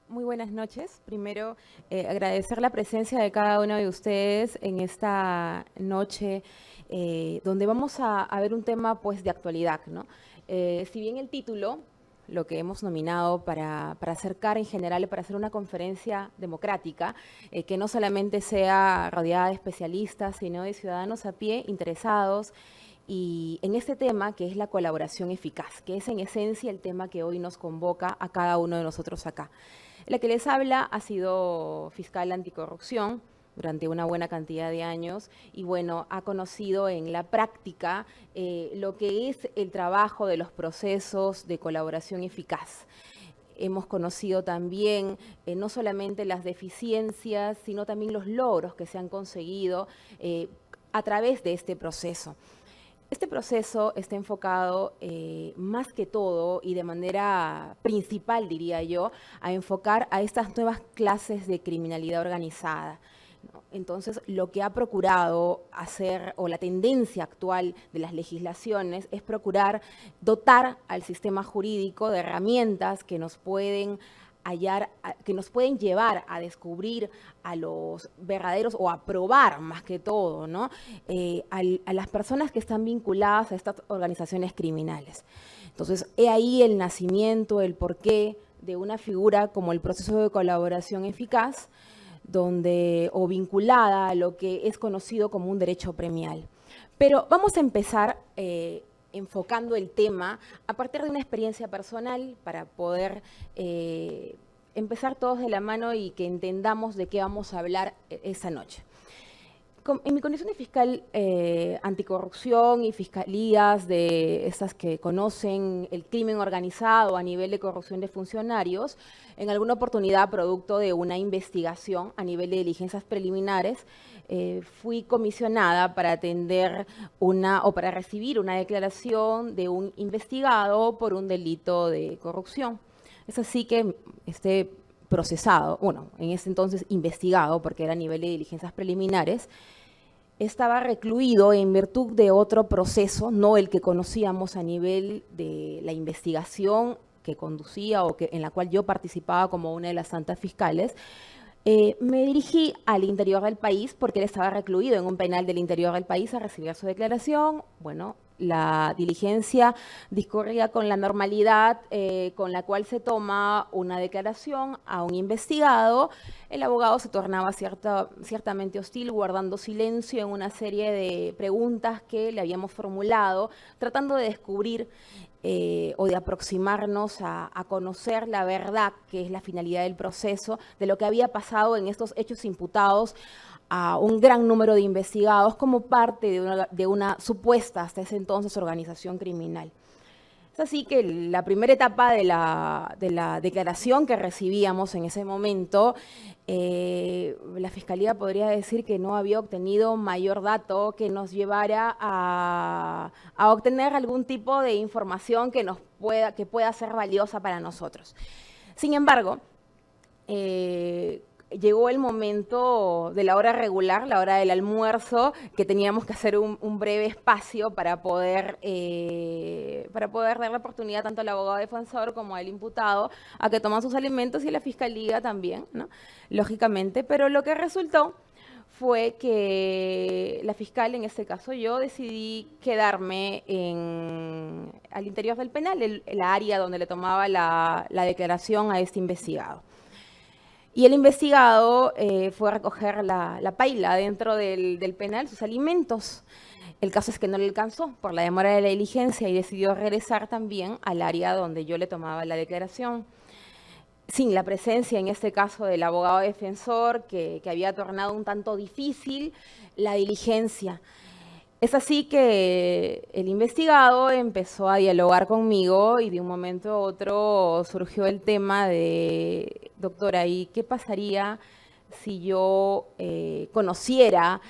Muy buenas noches. Primero, agradecer la presencia de cada uno de ustedes en esta noche, donde vamos a ver un tema pues de actualidad, ¿no? Si bien el título, lo que hemos nominado para acercar en general, para hacer una conferencia democrática, que no solamente sea rodeada de especialistas, sino de ciudadanos a pie interesados y en este tema que es la colaboración eficaz, que es en esencia el tema que hoy nos convoca a cada uno de nosotros acá. La que les habla ha sido fiscal anticorrupción durante una buena cantidad de años y bueno, ha conocido en la práctica lo que es el trabajo de los procesos de colaboración eficaz. Hemos conocido también no solamente las deficiencias, sino también los logros que se han conseguido a través de este proceso. Este proceso está enfocado más que todo y de manera principal, diría yo, a enfocar a estas nuevas clases de criminalidad organizada, ¿no? Entonces, lo que ha procurado hacer, o la tendencia actual de las legislaciones, es procurar dotar al sistema jurídico de herramientas que nos pueden que nos pueden llevar a descubrir a los verdaderos o a probar más que todo, ¿no? A las personas que están vinculadas a estas organizaciones criminales. Entonces, he ahí el nacimiento, el porqué de una figura como el proceso de colaboración eficaz, donde, o vinculada a lo que es conocido como un derecho premial. Pero vamos a empezar enfocando el tema a partir de una experiencia personal para poder empezar todos de la mano y que entendamos de qué vamos a hablar esa noche. En mi condición de fiscal anticorrupción y fiscalías de estas que conocen el crimen organizado a nivel de corrupción de funcionarios, en alguna oportunidad, producto de una investigación a nivel de diligencias preliminares, fui comisionada para atender o para recibir una declaración de un investigado por un delito de corrupción. Es así que este procesado, bueno, en ese entonces investigado, porque era a nivel de diligencias preliminares, estaba recluido en virtud de otro proceso, no el que conocíamos a nivel de la investigación que conducía o en la cual yo participaba como una de las santas fiscales. Me dirigí al interior del país porque él estaba recluido en un penal del interior del país a recibir su declaración. Bueno, la diligencia discurría con la normalidad con la cual se toma una declaración a un investigado. El abogado se tornaba ciertamente hostil, guardando silencio en una serie de preguntas que le habíamos formulado, tratando de descubrir o de aproximarnos a conocer la verdad, que es la finalidad del proceso, de lo que había pasado en estos hechos imputados a un gran número de investigados como parte de una supuesta, hasta ese entonces, organización criminal. Es así que la primera etapa de la declaración que recibíamos en ese momento, la Fiscalía podría decir que no había obtenido mayor dato que nos llevara a obtener algún tipo de información que pueda ser valiosa para nosotros. Sin embargo, llegó el momento de la hora regular, la hora del almuerzo, que teníamos que hacer un breve espacio para poder dar la oportunidad tanto al abogado defensor como al imputado a que toman sus alimentos y la fiscalía también, ¿no? Lógicamente, pero lo que resultó fue que la fiscal, en este caso yo, decidí quedarme al interior del penal, el área donde le tomaba la declaración a este investigado. Y el investigado fue a recoger la paila dentro del penal, sus alimentos. El caso es que no le alcanzó por la demora de la diligencia y decidió regresar también al área donde yo le tomaba la declaración. Sin la presencia, en este caso, del abogado defensor, que había tornado un tanto difícil la diligencia. Es así que el investigado empezó a dialogar conmigo y de un momento a otro surgió el tema de, doctora, ¿y qué pasaría si yo conociera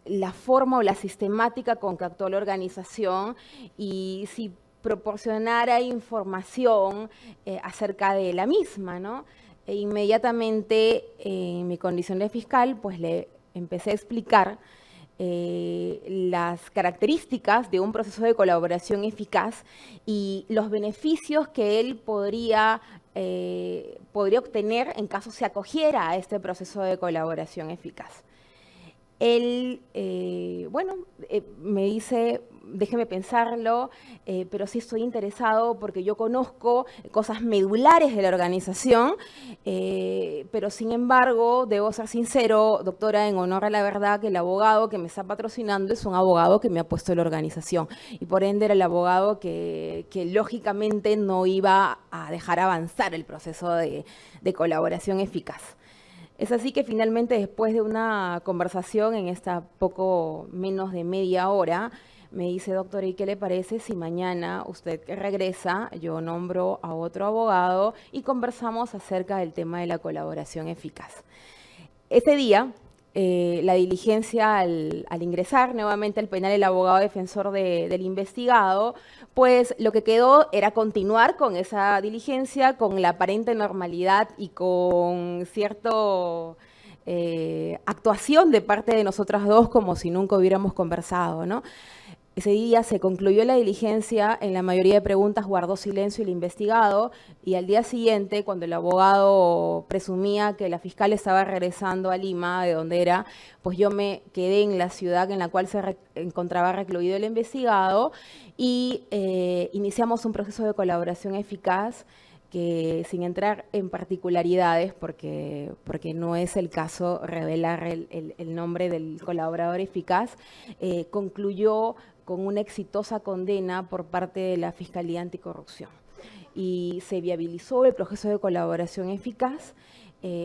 la forma o la sistemática con que actuó la organización y si proporcionara información acerca de la misma, ¿no? E inmediatamente, en mi condición de fiscal, pues le empecé a explicar las características de un proceso de colaboración eficaz y los beneficios que él podría obtener en caso se acogiera a este proceso de colaboración eficaz. Él, me dice, déjeme pensarlo, pero sí estoy interesado porque yo conozco cosas medulares de la organización, pero sin embargo, debo ser sincero, doctora, en honor a la verdad, que el abogado que me está patrocinando es un abogado que me ha puesto la organización y por ende era el abogado que lógicamente no iba a dejar avanzar el proceso de colaboración eficaz. Es así que finalmente, después de una conversación en esta poco menos de media hora, me dice, doctor, ¿y qué le parece si mañana usted regresa, yo nombro a otro abogado y conversamos acerca del tema de la colaboración eficaz? Ese día, la diligencia al ingresar nuevamente al penal el abogado defensor del investigado, pues lo que quedó era continuar con esa diligencia, con la aparente normalidad y con cierta actuación de parte de nosotras dos como si nunca hubiéramos conversado, ¿no? Ese día se concluyó la diligencia, en la mayoría de preguntas guardó silencio el investigado y al día siguiente, cuando el abogado presumía que la fiscal estaba regresando a Lima, de donde era, pues yo me quedé en la ciudad en la cual se encontraba recluido el investigado y iniciamos un proceso de colaboración eficaz que, sin entrar en particularidades, porque no es el caso revelar el nombre del colaborador eficaz, concluyó con una exitosa condena por parte de la Fiscalía Anticorrupción. Y se viabilizó el proceso de colaboración eficaz,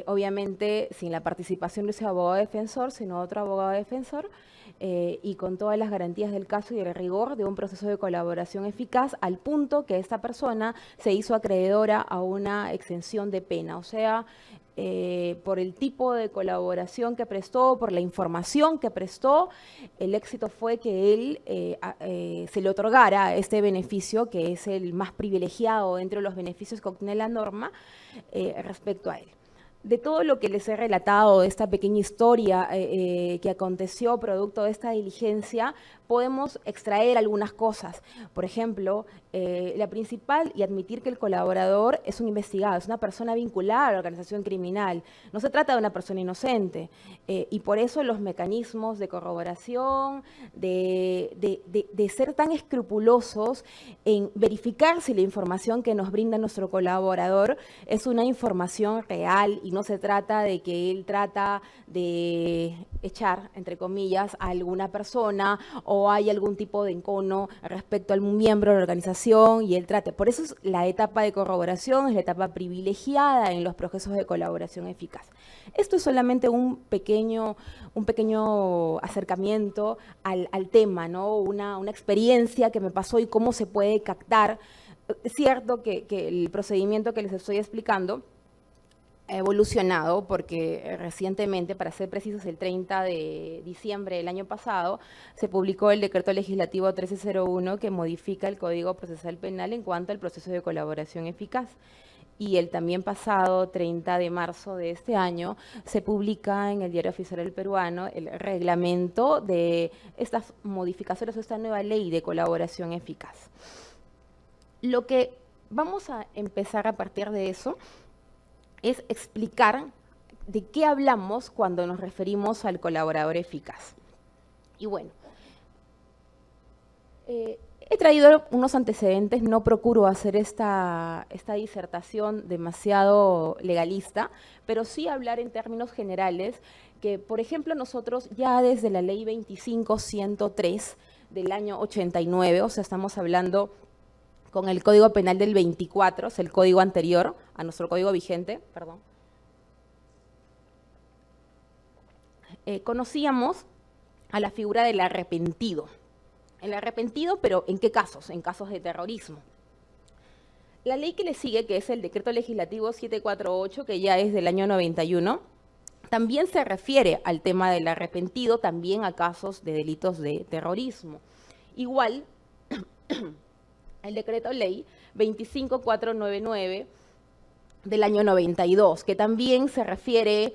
obviamente sin la participación de ese abogado defensor, sino otro abogado defensor, y con todas las garantías del caso y el rigor de un proceso de colaboración eficaz, al punto que esta persona se hizo acreedora a una exención de pena. O sea, por el tipo de colaboración que prestó, por la información que prestó, el éxito fue que él se le otorgara este beneficio, que es el más privilegiado entre los beneficios que obtiene la norma respecto a él. De todo lo que les he relatado, de esta pequeña historia que aconteció producto de esta diligencia, podemos extraer algunas cosas. Por ejemplo, la principal, y admitir que el colaborador es un investigado, es una persona vinculada a la organización criminal. No se trata de una persona inocente. Y por eso los mecanismos de corroboración, de ser tan escrupulosos en verificar si la información que nos brinda nuestro colaborador es una información real y no se trata de que él trata de echar, entre comillas, a alguna persona o hay algún tipo de encono respecto a algún miembro de la organización y él trate. Por eso es la etapa de corroboración, es la etapa privilegiada en los procesos de colaboración eficaz. Esto es solamente un pequeño acercamiento al tema, ¿no? Una experiencia que me pasó y cómo se puede captar. Es cierto que el procedimiento que les estoy explicando ha evolucionado porque recientemente, para ser precisos, el 30 de diciembre del año pasado, se publicó el Decreto Legislativo 1301 que modifica el Código Procesal Penal en cuanto al proceso de colaboración eficaz. Y el también pasado 30 de marzo de este año se publica en el Diario Oficial del Peruano el reglamento de estas modificaciones, esta nueva ley de colaboración eficaz. Lo que vamos a empezar a partir de eso es explicar de qué hablamos cuando nos referimos al colaborador eficaz. Y bueno, he traído unos antecedentes, no procuro hacer esta disertación demasiado legalista, pero sí hablar en términos generales que, por ejemplo, nosotros ya desde la Ley 25.103 del año 89, o sea, estamos hablando con el Código Penal del 24, es el código anterior a nuestro código vigente, perdón, conocíamos a la figura del arrepentido. El arrepentido, pero ¿en qué casos? En casos de terrorismo. La ley que le sigue, que es el Decreto Legislativo 748, que ya es del año 91, también se refiere al tema del arrepentido, también a casos de delitos de terrorismo. Igual, el Decreto Ley 25499 del año 92, que también se refiere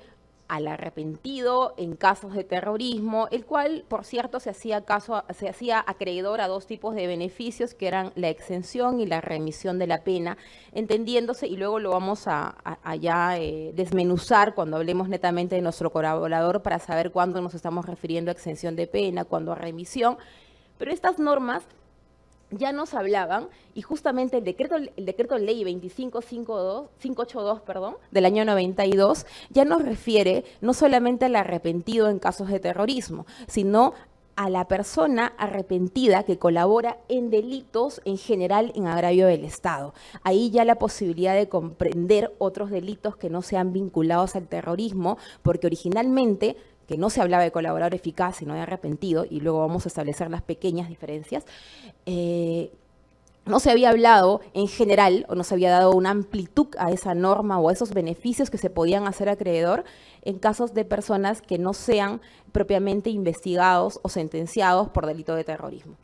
al arrepentido en casos de terrorismo, el cual, por cierto, se hacía acreedor a dos tipos de beneficios, que eran la exención y la remisión de la pena, entendiéndose, y luego lo vamos a ya desmenuzar cuando hablemos netamente de nuestro colaborador para saber cuándo nos estamos refiriendo a exención de pena, cuándo a remisión. Pero estas normas ya nos hablaban, y justamente el decreto ley 582 del año 92 ya nos refiere no solamente al arrepentido en casos de terrorismo, sino a la persona arrepentida que colabora en delitos en general en agravio del Estado. Ahí ya la posibilidad de comprender otros delitos que no sean vinculados al terrorismo, porque originalmente que no se hablaba de colaborador eficaz, sino de arrepentido, y luego vamos a establecer las pequeñas diferencias, no se había hablado en general, o no se había dado una amplitud a esa norma o a esos beneficios que se podían hacer acreedor en casos de personas que no sean propiamente investigados o sentenciados por delito de terrorismo.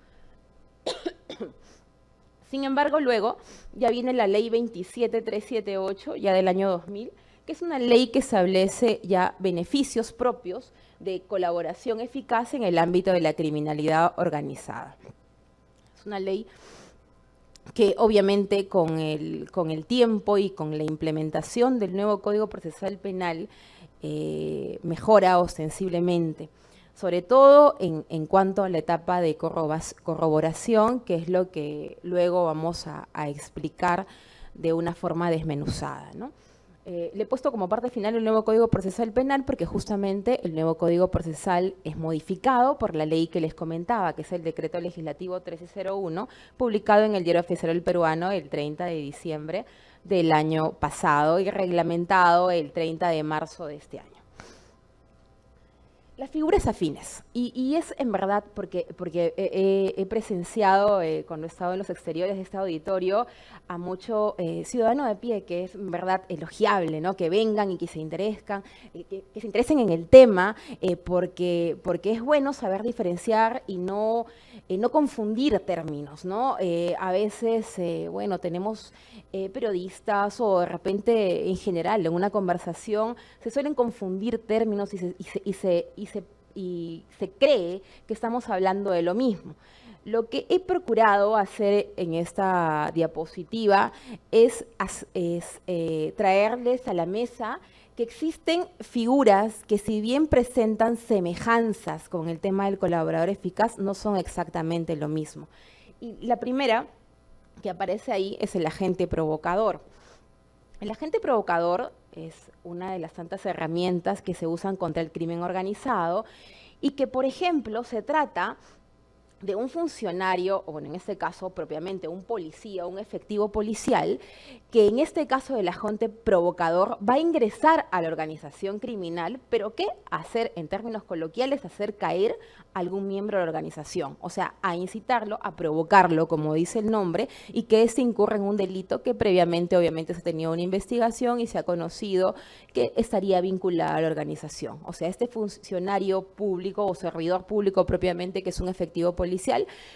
Sin embargo, luego ya viene la ley 27378, ya del año 2000, que es una ley que establece ya beneficios propios de colaboración eficaz en el ámbito de la criminalidad organizada. Es una ley que obviamente con el tiempo y con la implementación del nuevo Código Procesal Penal mejora ostensiblemente, sobre todo en cuanto a la etapa de corroboración, que es lo que luego vamos a explicar de una forma desmenuzada, ¿no? Le he puesto como parte final el nuevo Código Procesal Penal porque justamente el nuevo Código Procesal es modificado por la ley que les comentaba, que es el Decreto Legislativo 1301, publicado en el Diario Oficial Peruano el 30 de diciembre del año pasado y reglamentado el 30 de marzo de este año. Las figuras afines, y es en verdad porque he presenciado cuando he estado en los exteriores de este auditorio a mucho ciudadano de pie, que es en verdad elogiable, ¿no? Que vengan y que se interesen en el tema, porque es bueno saber diferenciar y no confundir términos, ¿no? A veces, bueno, tenemos periodistas o de repente en general en una conversación se suelen confundir términos y se cree que estamos hablando de lo mismo. Lo que he procurado hacer en esta diapositiva es traerles a la mesa que existen figuras que, si bien presentan semejanzas con el tema del colaborador eficaz, no son exactamente lo mismo. Y la primera que aparece ahí es el agente provocador. El agente provocador es una de las tantas herramientas que se usan contra el crimen organizado y que, por ejemplo, se trata de un funcionario, o bueno, en este caso propiamente un policía, un efectivo policial, que en este caso del agente provocador va a ingresar a la organización criminal, pero ¿qué? Hacer, en términos coloquiales, hacer caer a algún miembro de la organización, o sea, a incitarlo, a provocarlo, como dice el nombre, y que éste incurra en un delito que previamente obviamente se ha tenido una investigación y se ha conocido que estaría vinculado a la organización. O sea, este funcionario público o servidor público propiamente, que es un efectivo policial,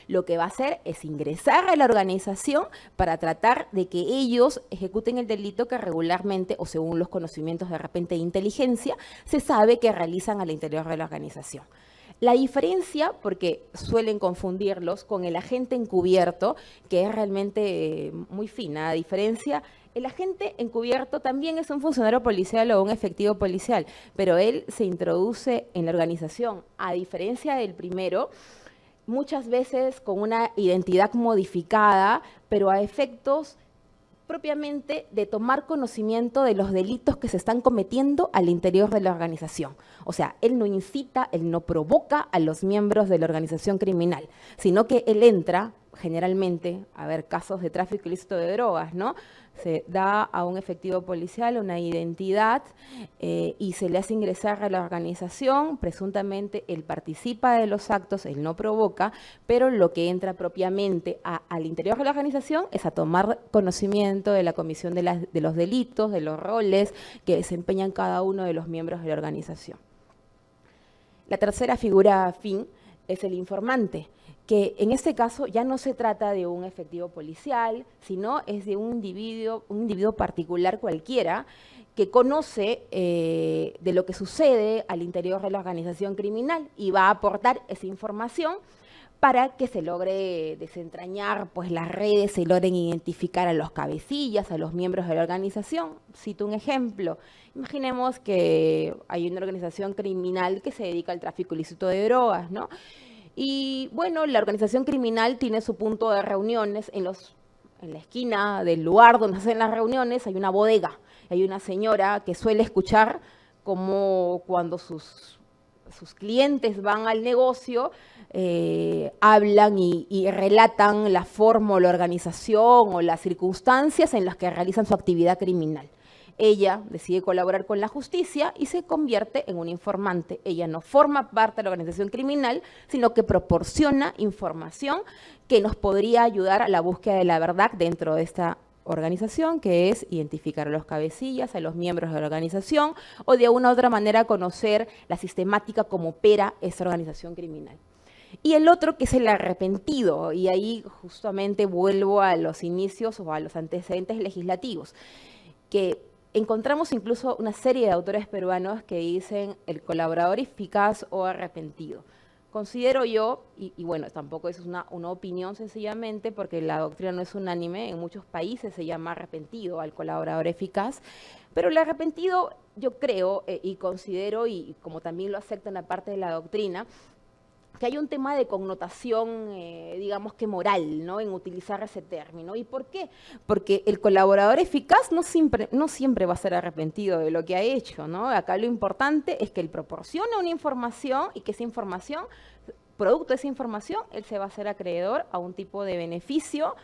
lo que va a hacer es ingresar a la organización para tratar de que ellos ejecuten el delito que regularmente, o según los conocimientos de repente de inteligencia, se sabe que realizan al interior de la organización. La diferencia, porque suelen confundirlos con el agente encubierto, que es realmente muy fina, a diferencia, el agente encubierto también es un funcionario policial o un efectivo policial, pero él se introduce en la organización, a diferencia del primero, muchas veces con una identidad modificada, pero a efectos propiamente de tomar conocimiento de los delitos que se están cometiendo al interior de la organización. O sea, él no incita, él no provoca a los miembros de la organización criminal, sino que él entra, generalmente, a ver, casos de tráfico ilícito de drogas, ¿no? Se da a un efectivo policial una identidad y se le hace ingresar a la organización, presuntamente él participa de los actos, él no provoca, pero lo que entra propiamente al interior de la organización es a tomar conocimiento de la comisión de los delitos, de los roles que desempeñan cada uno de los miembros de la organización. La tercera figura afín es el informante, que en este caso ya no se trata de un efectivo policial, sino es de un individuo particular cualquiera que conoce de lo que sucede al interior de la organización criminal y va a aportar esa información para que se logre desentrañar pues, las redes, se logren identificar a los cabecillas, a los miembros de la organización. Cito un ejemplo. Imaginemos que hay una organización criminal que se dedica al tráfico ilícito de drogas, ¿no? Y bueno, la organización criminal tiene su punto de reuniones en la esquina del lugar donde se hacen las reuniones, hay una bodega. Hay una señora que suele escuchar como cuando sus clientes van al negocio, hablan y relatan la forma o la organización o las circunstancias en las que realizan su actividad criminal. Ella decide colaborar con la justicia y se convierte en un informante. Ella no forma parte de la organización criminal, sino que proporciona información que nos podría ayudar a la búsqueda de la verdad dentro de esta organización, que es identificar a los cabecillas, a los miembros de la organización, o de una u otra manera conocer la sistemática como opera esa organización criminal. Y el otro que es el arrepentido, y ahí justamente vuelvo a los inicios o a los antecedentes legislativos, que encontramos incluso una serie de autores peruanos que dicen el colaborador eficaz o arrepentido. Considero yo, y bueno, tampoco es una opinión sencillamente, porque la doctrina no es unánime, en muchos países se llama arrepentido al colaborador eficaz, pero el arrepentido yo creo y considero, y como también lo acepta en la parte de la doctrina, que hay un tema de connotación, digamos que moral, ¿no?, en utilizar ese término. ¿Y por qué? Porque el colaborador eficaz no siempre va a ser arrepentido de lo que ha hecho, ¿no? Acá lo importante es que él proporciona una información y que esa información, producto de esa información, él se va a hacer acreedor a un tipo de beneficio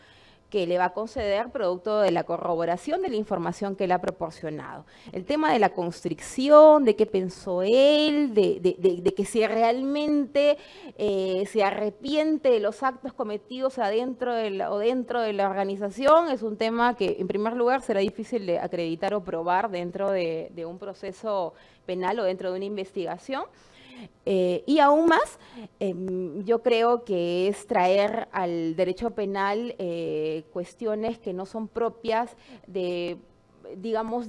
que le va a conceder producto de la corroboración de la información que él ha proporcionado. El tema de la constricción, de qué pensó él, de que si realmente se arrepiente de los actos cometidos dentro de la organización, es un tema que en primer lugar será difícil de acreditar o probar dentro de un proceso penal o dentro de una investigación. Y aún más, yo creo que es traer al derecho penal cuestiones que no son propias de, digamos,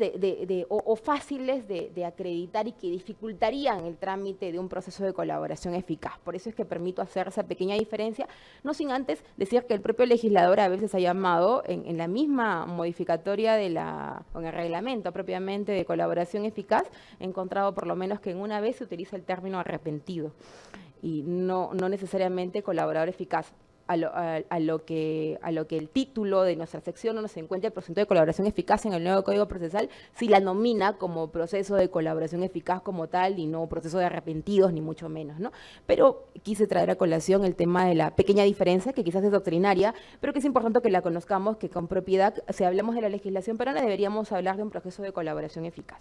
o fáciles de acreditar y que dificultarían el trámite de un proceso de colaboración eficaz. Por eso es que permito hacer esa pequeña diferencia, no sin antes decir que el propio legislador a veces ha llamado en la misma modificatoria o en el reglamento propiamente de colaboración eficaz, he encontrado por lo menos que en una vez se utiliza el término arrepentido y no necesariamente colaborador eficaz. A lo que el título de nuestra sección donde se encuentra el procedimiento de colaboración eficaz en el nuevo Código Procesal, sí la nomina como proceso de colaboración eficaz como tal y no proceso de arrepentidos, ni mucho menos, ¿no? Pero quise traer a colación el tema de la pequeña diferencia, que quizás es doctrinaria, pero que es importante que la conozcamos, que con propiedad, si hablamos de la legislación peruana, deberíamos hablar de un proceso de colaboración eficaz.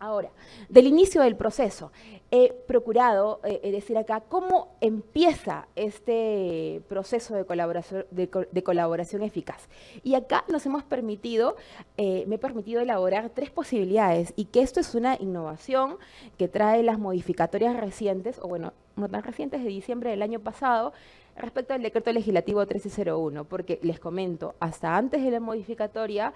Ahora, del inicio del proceso, he procurado decir acá cómo empieza este proceso de colaboración eficaz. Y acá nos hemos permitido, me he permitido elaborar 3 posibilidades y que esto es una innovación que trae las modificatorias recientes, o bueno, no tan recientes, de diciembre del año pasado, respecto al decreto legislativo 1301, porque les comento, hasta antes de la modificatoria,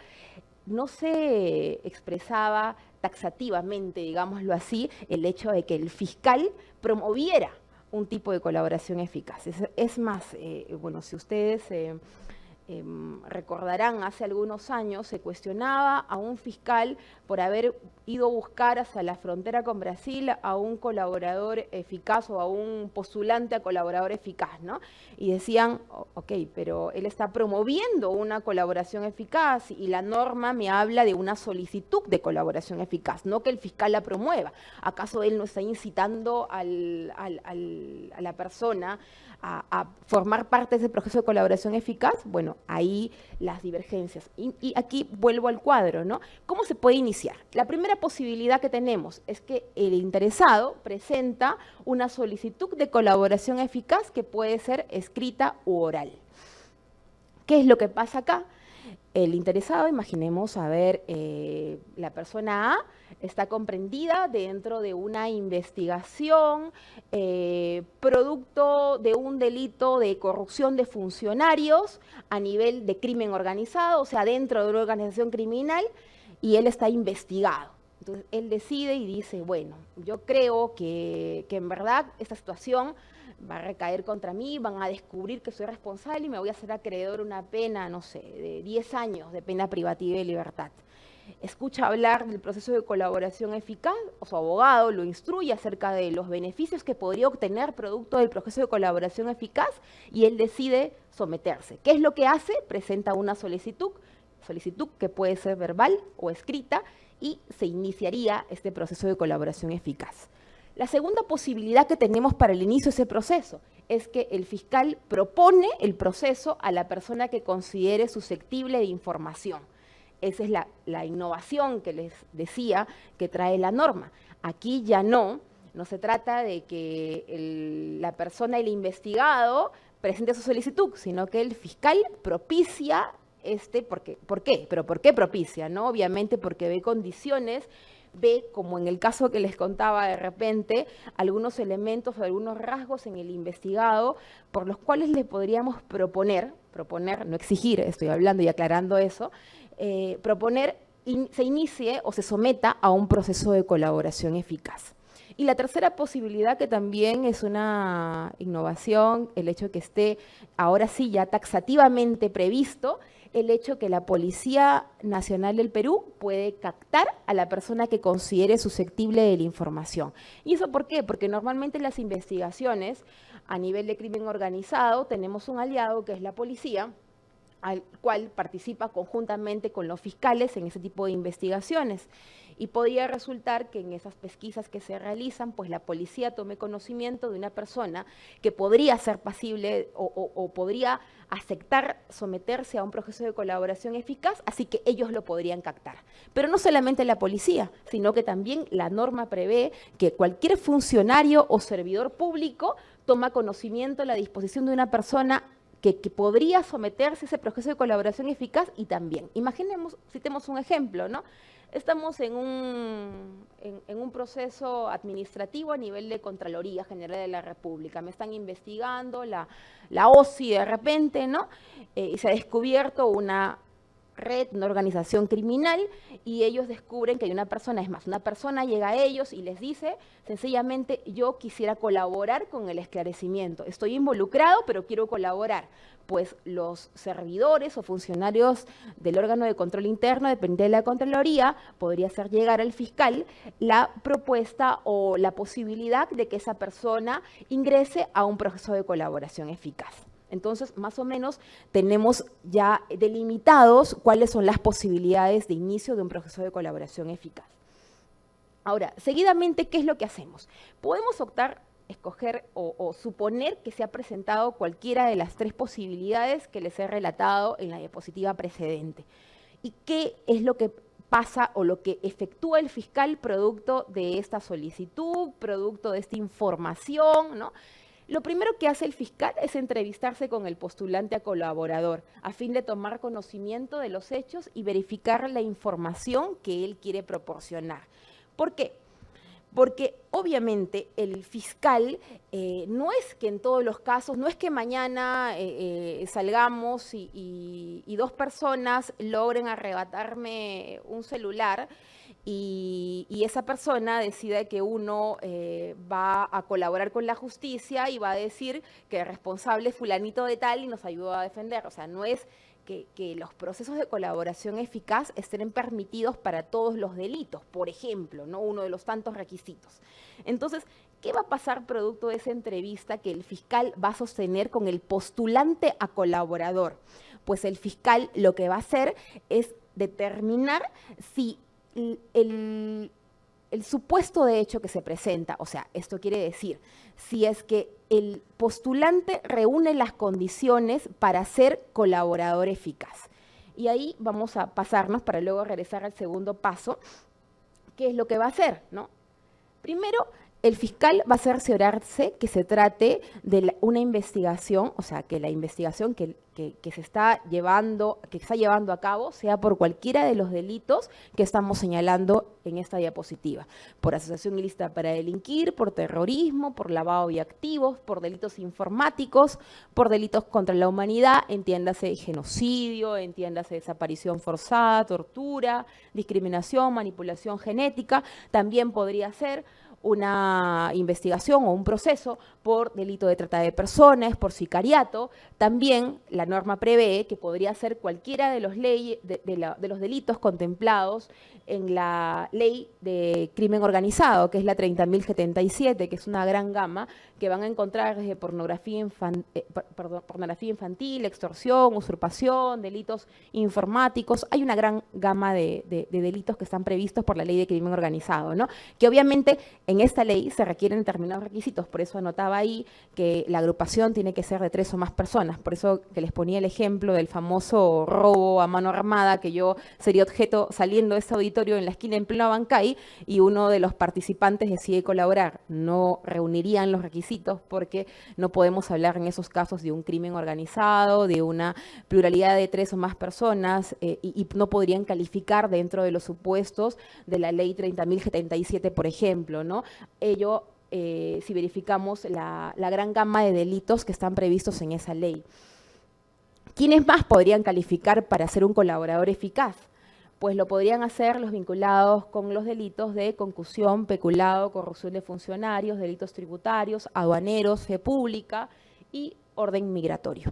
no se expresaba taxativamente, digámoslo así, el hecho de que el fiscal promoviera un tipo de colaboración eficaz. Es más, bueno, si ustedes recordarán, hace algunos años se cuestionaba a un fiscal por haber ido a buscar hacia la frontera con Brasil a un colaborador eficaz o a un postulante a colaborador eficaz, ¿no? Y decían, ok, pero él está promoviendo una colaboración eficaz y la norma me habla de una solicitud de colaboración eficaz, no que el fiscal la promueva. ¿Acaso él no está incitando a la persona a formar parte de ese proceso de colaboración eficaz? Bueno, ahí las divergencias. Y aquí vuelvo al cuadro, ¿no? ¿Cómo se puede iniciar? La primera posibilidad que tenemos es que el interesado presenta una solicitud de colaboración eficaz que puede ser escrita u oral. ¿Qué es lo que pasa acá? El interesado, imaginemos, a ver, la persona A está comprendida dentro de una investigación producto de un delito de corrupción de funcionarios a nivel de crimen organizado, o sea, dentro de una organización criminal, y él está investigado. Entonces, él decide y dice, bueno, yo creo que en verdad esta situación va a recaer contra mí, van a descubrir que soy responsable y me voy a hacer acreedor a una pena, no sé, de 10 años de pena privativa de libertad. Escucha hablar del proceso de colaboración eficaz, o su abogado lo instruye acerca de los beneficios que podría obtener producto del proceso de colaboración eficaz y él decide someterse. ¿Qué es lo que hace? Presenta una solicitud que puede ser verbal o escrita y se iniciaría este proceso de colaboración eficaz. La segunda posibilidad que tenemos para el inicio de ese proceso es que el fiscal propone el proceso a la persona que considere susceptible de información. Esa es la innovación que les decía que trae la norma. Aquí ya no se trata de que la persona, el investigado, presente su solicitud, sino que el fiscal propicia ¿por qué? Pero ¿por qué propicia? ¿No? Obviamente porque ve condiciones, ve, como en el caso que les contaba de repente, algunos elementos o algunos rasgos en el investigado por los cuales le podríamos proponer, no exigir, estoy hablando y aclarando eso, proponer se inicie o se someta a un proceso de colaboración eficaz. Y la tercera posibilidad, que también es una innovación, el hecho de que esté ahora sí ya taxativamente previsto, el hecho que la Policía Nacional del Perú puede captar a la persona que considere susceptible de la información. ¿Y eso por qué? Porque normalmente en las investigaciones a nivel de crimen organizado tenemos un aliado que es la policía, al cual participa conjuntamente con los fiscales en ese tipo de investigaciones. Y podría resultar que en esas pesquisas que se realizan, pues la policía tome conocimiento de una persona que podría ser pasible o podría aceptar someterse a un proceso de colaboración eficaz, así que ellos lo podrían captar. Pero no solamente la policía, sino que también la norma prevé que cualquier funcionario o servidor público toma conocimiento de la disposición de una persona que podría someterse a ese proceso de colaboración eficaz y también. Imaginemos, citemos un ejemplo, ¿no? Estamos en un proceso administrativo a nivel de Contraloría General de la República. Me están investigando la OSI de repente, ¿no? Y se ha descubierto una red, una organización criminal, y ellos descubren que hay una persona, es más, una persona llega a ellos y les dice, sencillamente, yo quisiera colaborar con el esclarecimiento. Estoy involucrado, pero quiero colaborar. Pues los servidores o funcionarios del órgano de control interno, dependiente de la Contraloría, podría hacer llegar al fiscal la propuesta o la posibilidad de que esa persona ingrese a un proceso de colaboración eficaz. Entonces, más o menos, tenemos ya delimitados cuáles son las posibilidades de inicio de un proceso de colaboración eficaz. Ahora, seguidamente, ¿qué es lo que hacemos? Podemos optar, escoger o suponer que se ha presentado cualquiera de las tres posibilidades que les he relatado en la diapositiva precedente. ¿Y qué es lo que pasa o lo que efectúa el fiscal producto de esta solicitud, producto de esta información, ¿no? Lo primero que hace el fiscal es entrevistarse con el postulante a colaborador a fin de tomar conocimiento de los hechos y verificar la información que él quiere proporcionar. ¿Por qué? Porque obviamente el fiscal no es que en todos los casos, no es que mañana salgamos y dos personas logren arrebatarme un celular y esa persona decide que uno va a colaborar con la justicia y va a decir que el responsable es fulanito de tal y nos ayuda a defender. O sea, no es que los procesos de colaboración eficaz estén permitidos para todos los delitos, por ejemplo, ¿no? Uno de los tantos requisitos. Entonces, ¿qué va a pasar producto de esa entrevista que el fiscal va a sostener con el postulante a colaborador? Pues el fiscal lo que va a hacer es determinar si el supuesto de hecho que se presenta, o sea, esto quiere decir, si es que el postulante reúne las condiciones para ser colaborador eficaz. Y ahí vamos a pasarnos para luego regresar al segundo paso, ¿qué es lo que va a hacer, ¿no? Primero, el fiscal va a cerciorarse que se trate de una investigación, o sea, que la investigación que se está llevando a cabo sea por cualquiera de los delitos que estamos señalando en esta diapositiva, por asociación ilícita para delinquir, por terrorismo, por lavado de activos, por delitos informáticos, por delitos contra la humanidad, entiéndase genocidio, entiéndase desaparición forzada, tortura, discriminación, manipulación genética. También podría ser una investigación o un proceso por delito de trata de personas, por sicariato. También la norma prevé que podría ser cualquiera de los delitos contemplados en la ley de crimen organizado, que es la 30.077, que es una gran gama, que van a encontrar desde pornografía infantil, extorsión, usurpación, delitos informáticos. Hay una gran gama de delitos que están previstos por la ley de crimen organizado, ¿no? Que obviamente en esta ley se requieren determinados requisitos, por eso anotaba ahí que la agrupación tiene que ser de 3 o más personas, por eso que les ponía el ejemplo del famoso robo a mano armada, que yo sería objeto saliendo de ese auditorio en la esquina en pleno Abancay y uno de los participantes decide colaborar. No reunirían los requisitos porque no podemos hablar en esos casos de un crimen organizado, de una pluralidad de 3 o más personas y no podrían calificar dentro de los supuestos de la ley 30.077, por ejemplo, ¿no? Ello, si verificamos la gran gama de delitos que están previstos en esa ley. ¿Quiénes más podrían calificar para ser un colaborador eficaz? Pues lo podrían hacer los vinculados con los delitos de concusión, peculado, corrupción de funcionarios, delitos tributarios, aduaneros, fe pública y orden migratorio.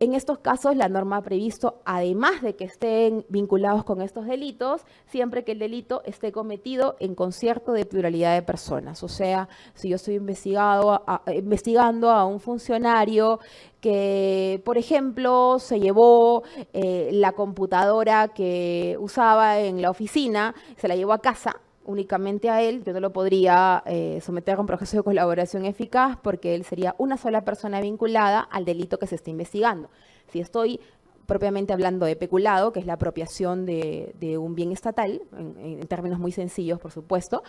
En estos casos, la norma ha previsto, además de que estén vinculados con estos delitos, siempre que el delito esté cometido en concierto de pluralidad de personas. O sea, si yo estoy investigando a un funcionario que, por ejemplo, se llevó la computadora que usaba en la oficina, se la llevó a casa, únicamente a él, yo no lo podría someter a un proceso de colaboración eficaz porque él sería una sola persona vinculada al delito que se está investigando. Si estoy propiamente hablando de peculado, que es la apropiación de un bien estatal, en términos muy sencillos, por supuesto,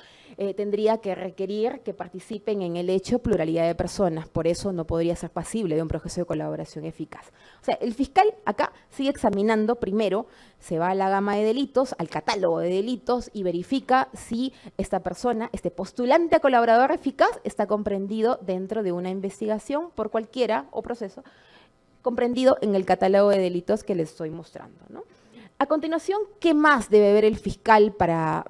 tendría que requerir que participen en el hecho pluralidad de personas. Por eso no podría ser pasible de un proceso de colaboración eficaz. O sea, el fiscal acá sigue examinando primero, se va a la gama de delitos, al catálogo de delitos y verifica si esta persona, este postulante a colaborador eficaz, está comprendido dentro de una investigación por cualquiera o proceso comprendido en el catálogo de delitos que les estoy mostrando, ¿no? A continuación, ¿qué más debe ver el fiscal para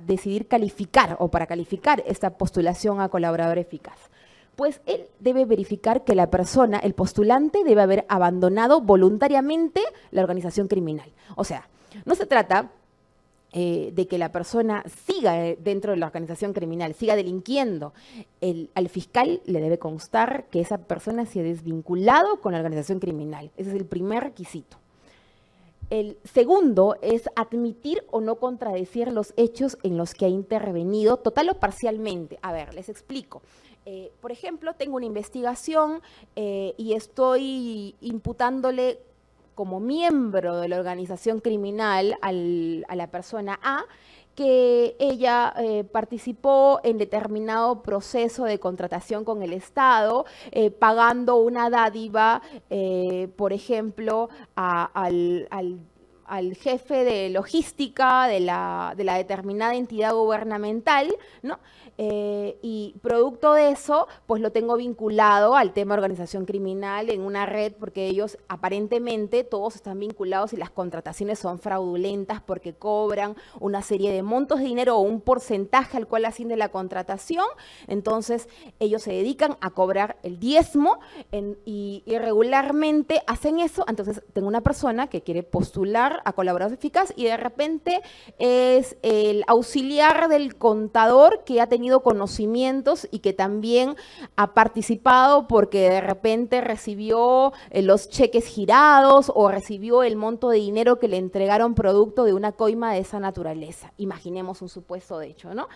decidir calificar o para calificar esta postulación a colaborador eficaz? Pues él debe verificar que la persona, el postulante, debe haber abandonado voluntariamente la organización criminal. O sea, no se trata de que la persona siga dentro de la organización criminal, siga delinquiendo. Al fiscal le debe constar que esa persona se ha desvinculado con la organización criminal. Ese es el primer requisito. El segundo es admitir o no contradecir los hechos en los que ha intervenido, total o parcialmente. A ver, les explico. Por ejemplo, tengo una investigación y estoy imputándole como miembro de la organización criminal a la persona A, que ella participó en determinado proceso de contratación con el Estado, pagando una dádiva, por ejemplo, al jefe de logística de la determinada entidad gubernamental, ¿no? Y producto de eso, pues lo tengo vinculado al tema organización criminal en una red, porque ellos aparentemente todos están vinculados y las contrataciones son fraudulentas porque cobran una serie de montos de dinero o un porcentaje al cual asciende la contratación. Entonces, ellos se dedican a cobrar el diezmo y irregularmente hacen eso. Entonces, tengo una persona que quiere postular a colaborador eficaz y de repente es el auxiliar del contador que ha tenido conocimientos y que también ha participado porque de repente recibió los cheques girados o recibió el monto de dinero que le entregaron producto de una coima de esa naturaleza. Imaginemos un supuesto de hecho, ¿no?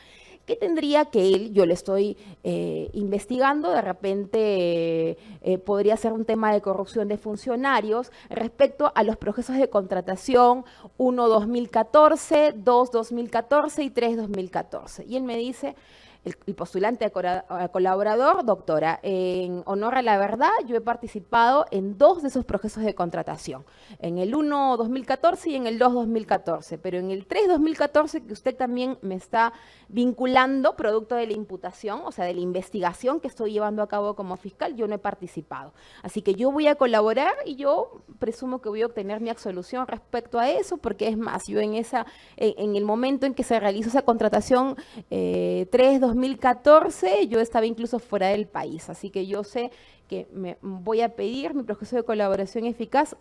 ¿Qué tendría que él? Yo le estoy investigando, de repente podría ser un tema de corrupción de funcionarios respecto a los procesos de contratación 1-2014, 2-2014 y 3-2014. Y él me dice, el postulante a colaborador, doctora, en honor a la verdad, yo he participado en 2 de esos procesos de contratación, en el 1 2014 y en el 2 2014, pero en el 3 2014 que usted también me está vinculando, producto de la imputación, o sea, de la investigación que estoy llevando a cabo como fiscal, yo no he participado. Así que yo voy a colaborar y yo presumo que voy a obtener mi absolución respecto a eso, porque es más, yo en el momento en que se realizó esa contratación 3-2014, yo estaba incluso fuera del país, así que yo sé que me voy a pedir mi proceso de colaboración eficaz,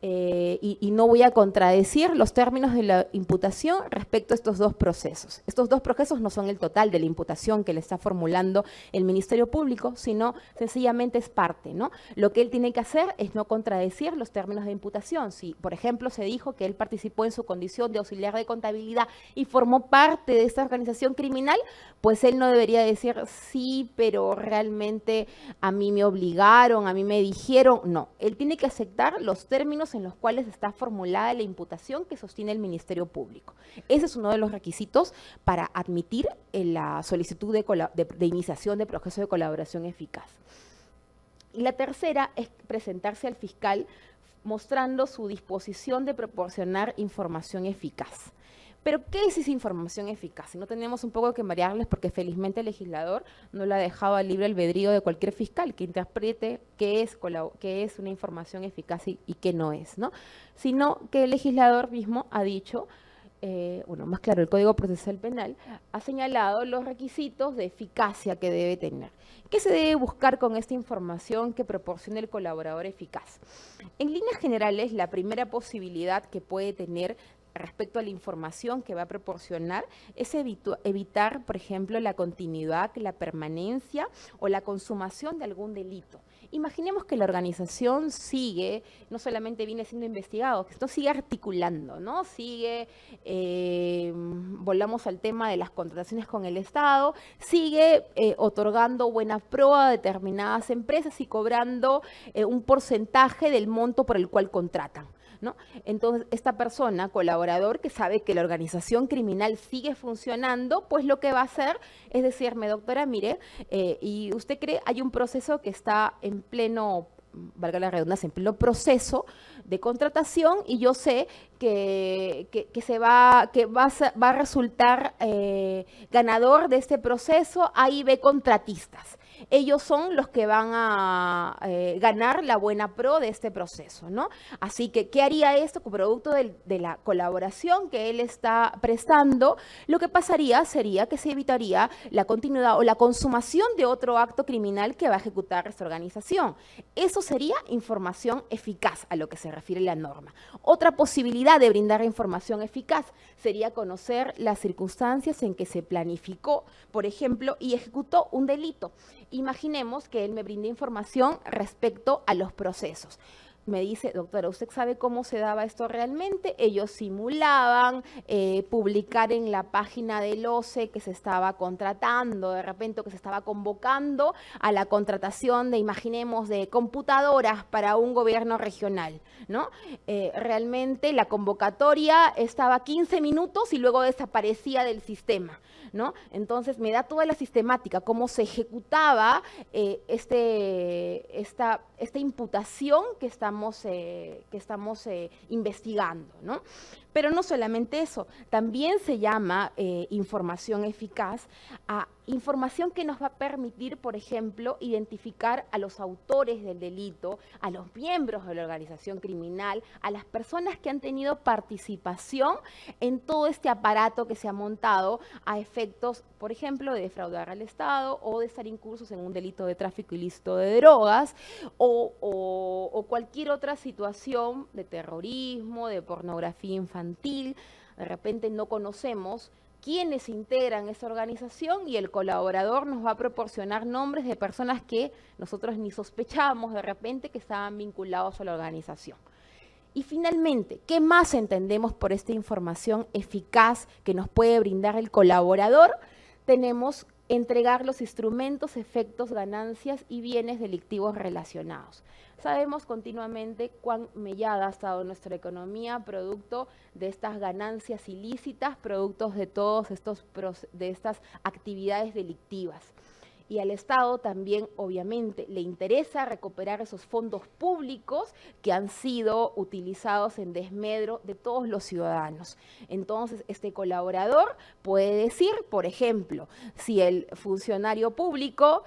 y no voy a contradecir los términos de la imputación respecto a estos 2 procesos. Estos 2 procesos no son el total de la imputación que le está formulando el Ministerio Público, sino sencillamente es parte, ¿no? Lo que él tiene que hacer es no contradecir los términos de imputación. Si, por ejemplo, se dijo que él participó en su condición de auxiliar de contabilidad y formó parte de esta organización criminal, pues él no debería decir sí, pero realmente a mí me obligaron, a mí me dijeron. No, él tiene que aceptar los términos en los cuales está formulada la imputación que sostiene el Ministerio Público. Ese es uno de los requisitos para admitir la solicitud de iniciación de proceso de colaboración eficaz. Y la tercera es presentarse al fiscal mostrando su disposición de proporcionar información eficaz. Pero, ¿qué es esa información eficaz? Y no tenemos un poco que marearles porque felizmente el legislador no lo ha dejado al libre albedrío de cualquier fiscal que interprete qué es una información eficaz y qué no es, ¿no? Sino que el legislador mismo ha dicho, bueno, más claro, el Código Procesal Penal ha señalado los requisitos de eficacia que debe tener. ¿Qué se debe buscar con esta información que proporciona el colaborador eficaz? En líneas generales, la primera posibilidad que puede tener respecto a la información que va a proporcionar es evitar, por ejemplo, la continuidad, la permanencia o la consumación de algún delito. Imaginemos que la organización sigue, no solamente viene siendo investigado, que esto sigue articulando, ¿no? Sigue, volvamos al tema de las contrataciones con el Estado, sigue otorgando buena prueba a determinadas empresas y cobrando un porcentaje del monto por el cual contratan, ¿no? Entonces, esta persona, colaborador, que sabe que la organización criminal sigue funcionando, pues lo que va a hacer es decirme, doctora, mire, y usted cree, hay un proceso que está en pleno, valga la redundancia, en pleno proceso de contratación y yo sé que va a resultar ganador de este proceso A y B contratistas. Ellos son los que van a ganar la buena pro de este proceso, ¿no? Así que, ¿qué haría esto? Producto de la colaboración que él está prestando, lo que pasaría sería que se evitaría la continuidad o la consumación de otro acto criminal que va a ejecutar esta organización. Eso sería información eficaz a lo que se refiere la norma. Otra posibilidad de brindar información eficaz sería conocer las circunstancias en que se planificó, por ejemplo, y ejecutó un delito. Imaginemos que él me brinde información respecto a los procesos. Me dice, doctora, ¿usted sabe cómo se daba esto realmente? Ellos simulaban publicar en la página del OCE que se estaba contratando, de repente que se estaba convocando a la contratación de, imaginemos, de computadoras para un gobierno regional, ¿no? Realmente la convocatoria estaba 15 minutos y luego desaparecía del sistema, ¿no? Entonces me da toda la sistemática, cómo se ejecutaba esta imputación que estamos investigando, ¿no? Pero no solamente eso, también se llama información eficaz a información que nos va a permitir, por ejemplo, identificar a los autores del delito, a los miembros de la organización criminal, a las personas que han tenido participación en todo este aparato que se ha montado a efectos, por ejemplo, de defraudar al Estado o de estar incursos en un delito de tráfico ilícito de drogas o cualquier otra situación de terrorismo, de pornografía infantil. De repente no conocemos quiénes integran esa organización y el colaborador nos va a proporcionar nombres de personas que nosotros ni sospechamos de repente que estaban vinculados a la organización. Y finalmente, ¿qué más entendemos por esta información eficaz que nos puede brindar el colaborador? Tenemos entregar los instrumentos, efectos, ganancias y bienes delictivos relacionados. Sabemos continuamente cuán mellada ha estado nuestra economía producto de estas ganancias ilícitas, productos de de estas actividades delictivas. Y al Estado también, obviamente, le interesa recuperar esos fondos públicos que han sido utilizados en desmedro de todos los ciudadanos. Entonces, este colaborador puede decir, por ejemplo, si el funcionario público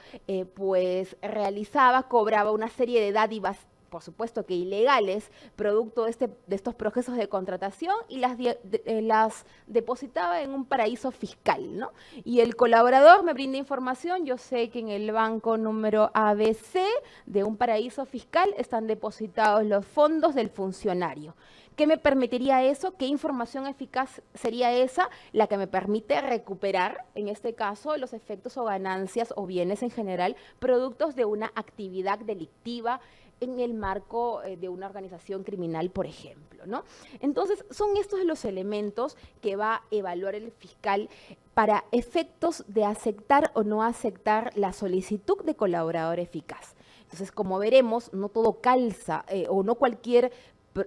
cobraba una serie de dádivas, por supuesto que ilegales, producto de estos procesos de contratación, y las depositaba en un paraíso fiscal, ¿no? Y el colaborador me brinda información, yo sé que en el banco número ABC de un paraíso fiscal están depositados los fondos del funcionario. ¿Qué me permitiría eso? ¿Qué información eficaz sería esa? La que me permite recuperar, en este caso, los efectos o ganancias o bienes en general, productos de una actividad delictiva en el marco de una organización criminal, por ejemplo, ¿no? Entonces, son estos los elementos que va a evaluar el fiscal para efectos de aceptar o no aceptar la solicitud de colaborador eficaz. Entonces, como veremos, no todo calza o no cualquier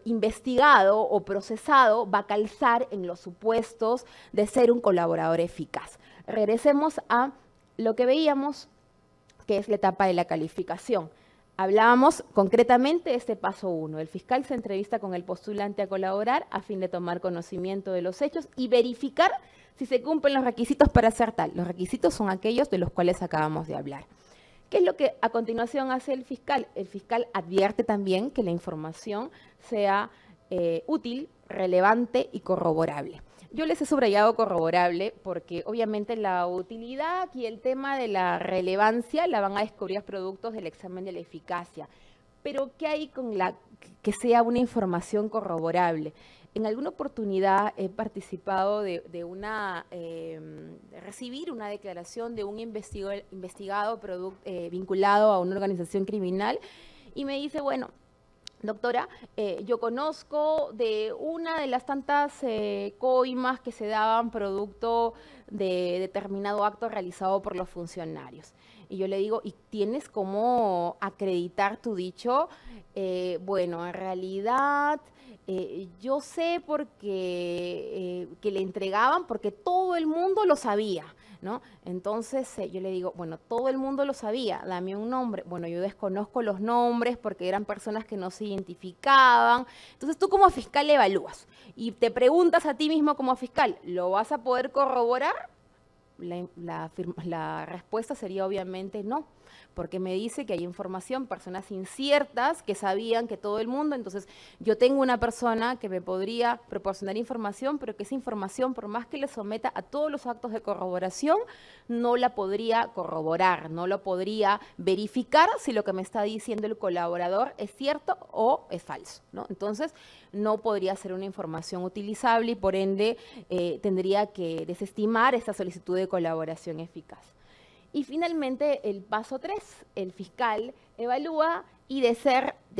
investigado o procesado va a calzar en los supuestos de ser un colaborador eficaz. Regresemos a lo que veíamos, que es la etapa de la calificación. Hablábamos concretamente de este paso 1. El fiscal se entrevista con el postulante a colaborar a fin de tomar conocimiento de los hechos y verificar si se cumplen los requisitos para hacer tal. Los requisitos son aquellos de los cuales acabamos de hablar. ¿Qué es lo que a continuación hace el fiscal? El fiscal advierte también que la información sea útil, relevante y corroborable. Yo les he subrayado corroborable porque obviamente la utilidad y el tema de la relevancia la van a descubrir productos del examen de la eficacia. Pero ¿qué hay con que sea una información corroborable? En alguna oportunidad he participado de recibir una declaración de un investigado vinculado a una organización criminal y me dice, bueno, doctora, yo conozco de una de las tantas coimas que se daban producto de determinado acto realizado por los funcionarios. Y yo le digo, ¿y tienes cómo acreditar tu dicho? Bueno, en realidad yo sé porque que le entregaban porque todo el mundo lo sabía, ¿no? Entonces yo le digo, bueno, todo el mundo lo sabía, dame un nombre. Bueno, yo desconozco los nombres porque eran personas que no se identificaban. Entonces tú como fiscal evalúas y te preguntas a ti mismo como fiscal, ¿lo vas a poder corroborar? La respuesta sería obviamente no, porque me dice que hay información, personas inciertas que sabían que todo el mundo, entonces yo tengo una persona que me podría proporcionar información, pero que esa información, por más que le someta a todos los actos de corroboración, no la podría corroborar, no lo podría verificar si lo que me está diciendo el colaborador es cierto o es falso, ¿no? Entonces, no podría ser una información utilizable y por ende tendría que desestimar esta solicitud de colaboración eficaz. Y finalmente el paso 3, el fiscal evalúa y de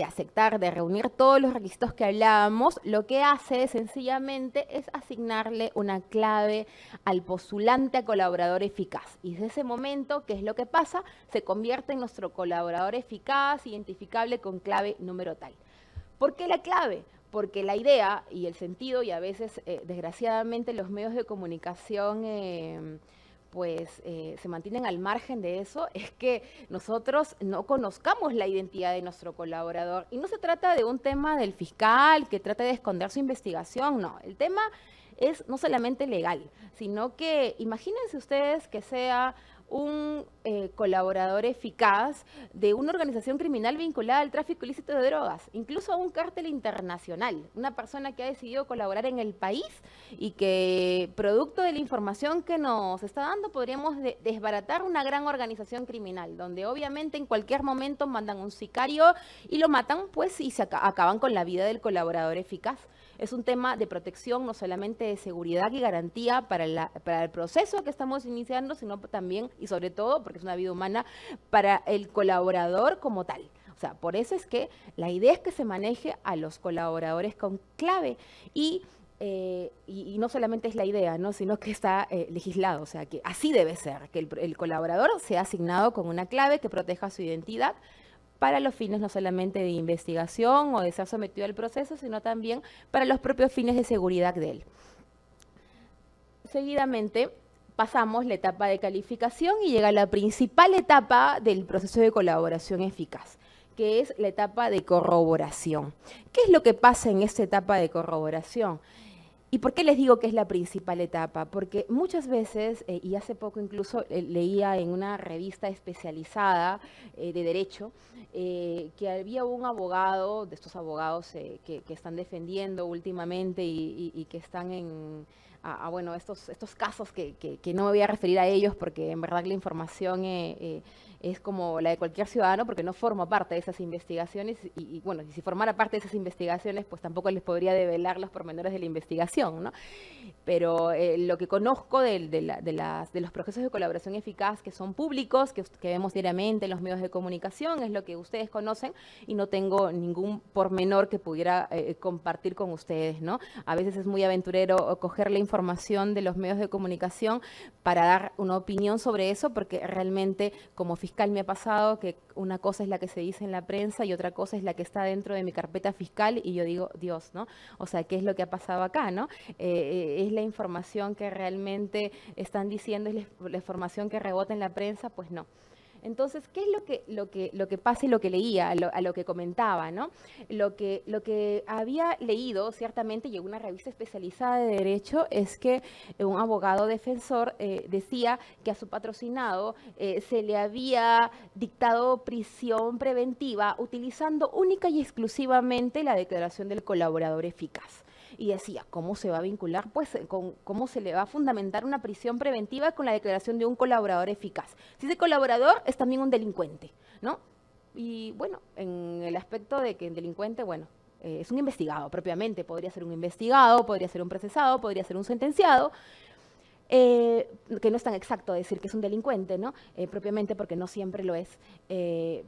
aceptar, de reunir todos los requisitos que hablábamos, lo que hace sencillamente es asignarle una clave al postulante a colaborador eficaz. Y desde ese momento, ¿qué es lo que pasa? Se convierte en nuestro colaborador eficaz, identificable con clave número tal. ¿Por qué la clave? Porque la idea y el sentido, y a veces, desgraciadamente, los medios de comunicación se mantienen al margen de eso, es que nosotros no conozcamos la identidad de nuestro colaborador. Y no se trata de un tema del fiscal que trate de esconder su investigación, no. El tema es no solamente legal, sino que imagínense ustedes que sea un colaborador eficaz de una organización criminal vinculada al tráfico ilícito de drogas, incluso a un cártel internacional, una persona que ha decidido colaborar en el país y que, producto de la información que nos está dando, podríamos desbaratar una gran organización criminal, donde obviamente en cualquier momento mandan un sicario y lo matan, pues, y se acaban con la vida del colaborador eficaz. Es un tema de protección, no solamente de seguridad y garantía para el proceso que estamos iniciando, sino también y sobre todo, porque es una vida humana, para el colaborador como tal. O sea, por eso es que la idea es que se maneje a los colaboradores con clave y y no solamente es la idea, ¿no? Sino que está legislado, o sea, que así debe ser, que el colaborador sea asignado con una clave que proteja su identidad para los fines no solamente de investigación o de ser sometido al proceso, sino también para los propios fines de seguridad de él. Seguidamente pasamos la etapa de calificación y llega la principal etapa del proceso de colaboración eficaz, que es la etapa de corroboración. ¿Qué es lo que pasa en esta etapa de corroboración? ¿Y por qué les digo que es la principal etapa? Porque muchas veces, y hace poco incluso leía en una revista especializada de Derecho, que había un abogado, de estos abogados que están defendiendo últimamente y que están bueno, estos casos que no me voy a referir a ellos porque en verdad la información es como la de cualquier ciudadano porque no forma parte de esas investigaciones y bueno, si formara parte de esas investigaciones, pues tampoco les podría develar los pormenores de la investigación, ¿no? Pero lo que conozco de los procesos de colaboración eficaz que son públicos, que vemos diariamente en los medios de comunicación, es lo que ustedes conocen y no tengo ningún pormenor que pudiera compartir con ustedes, ¿no? A veces es muy aventurero coger la información de los medios de comunicación para dar una opinión sobre eso, porque realmente como fiscal me ha pasado que una cosa es la que se dice en la prensa y otra cosa es la que está dentro de mi carpeta fiscal y yo digo, Dios, ¿no? O sea, ¿qué es lo que ha pasado acá, no? ¿Es la información que realmente están diciendo, es la información que rebota en la prensa? Pues no. Entonces, ¿qué es lo que pasa y lo que leía, a lo que comentaba, ¿no? Lo que había leído, ciertamente, y en una revista especializada de Derecho, es que un abogado defensor decía que a su patrocinado se le había dictado prisión preventiva utilizando única y exclusivamente la declaración del colaborador eficaz. Y decía, ¿cómo se va a vincular? Pues, ¿cómo se le va a fundamentar una prisión preventiva con la declaración de un colaborador eficaz? Si ese colaborador es también un delincuente, ¿no? Y bueno, en el aspecto de que el delincuente, bueno, es un investigado propiamente, podría ser un investigado, podría ser un procesado, podría ser un sentenciado, que no es tan exacto decir que es un delincuente, ¿no? Propiamente porque no siempre lo es.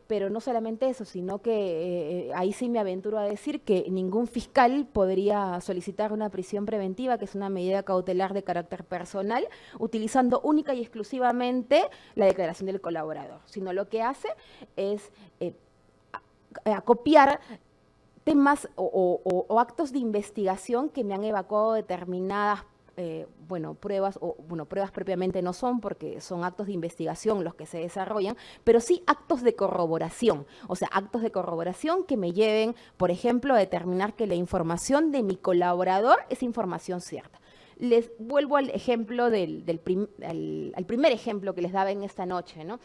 Pero no solamente eso, sino que ahí sí me aventuro a decir que ningún fiscal podría solicitar una prisión preventiva, que es una medida cautelar de carácter personal, utilizando única y exclusivamente la declaración del colaborador, sino lo que hace es acopiar temas o actos de investigación que me han evacuado determinadas pruebas propiamente no son porque son actos de investigación los que se desarrollan, pero sí actos de corroboración, o sea, actos de corroboración que me lleven, por ejemplo, a determinar que la información de mi colaborador es información cierta. Les vuelvo al ejemplo al primer ejemplo que les daba en esta noche, ¿no?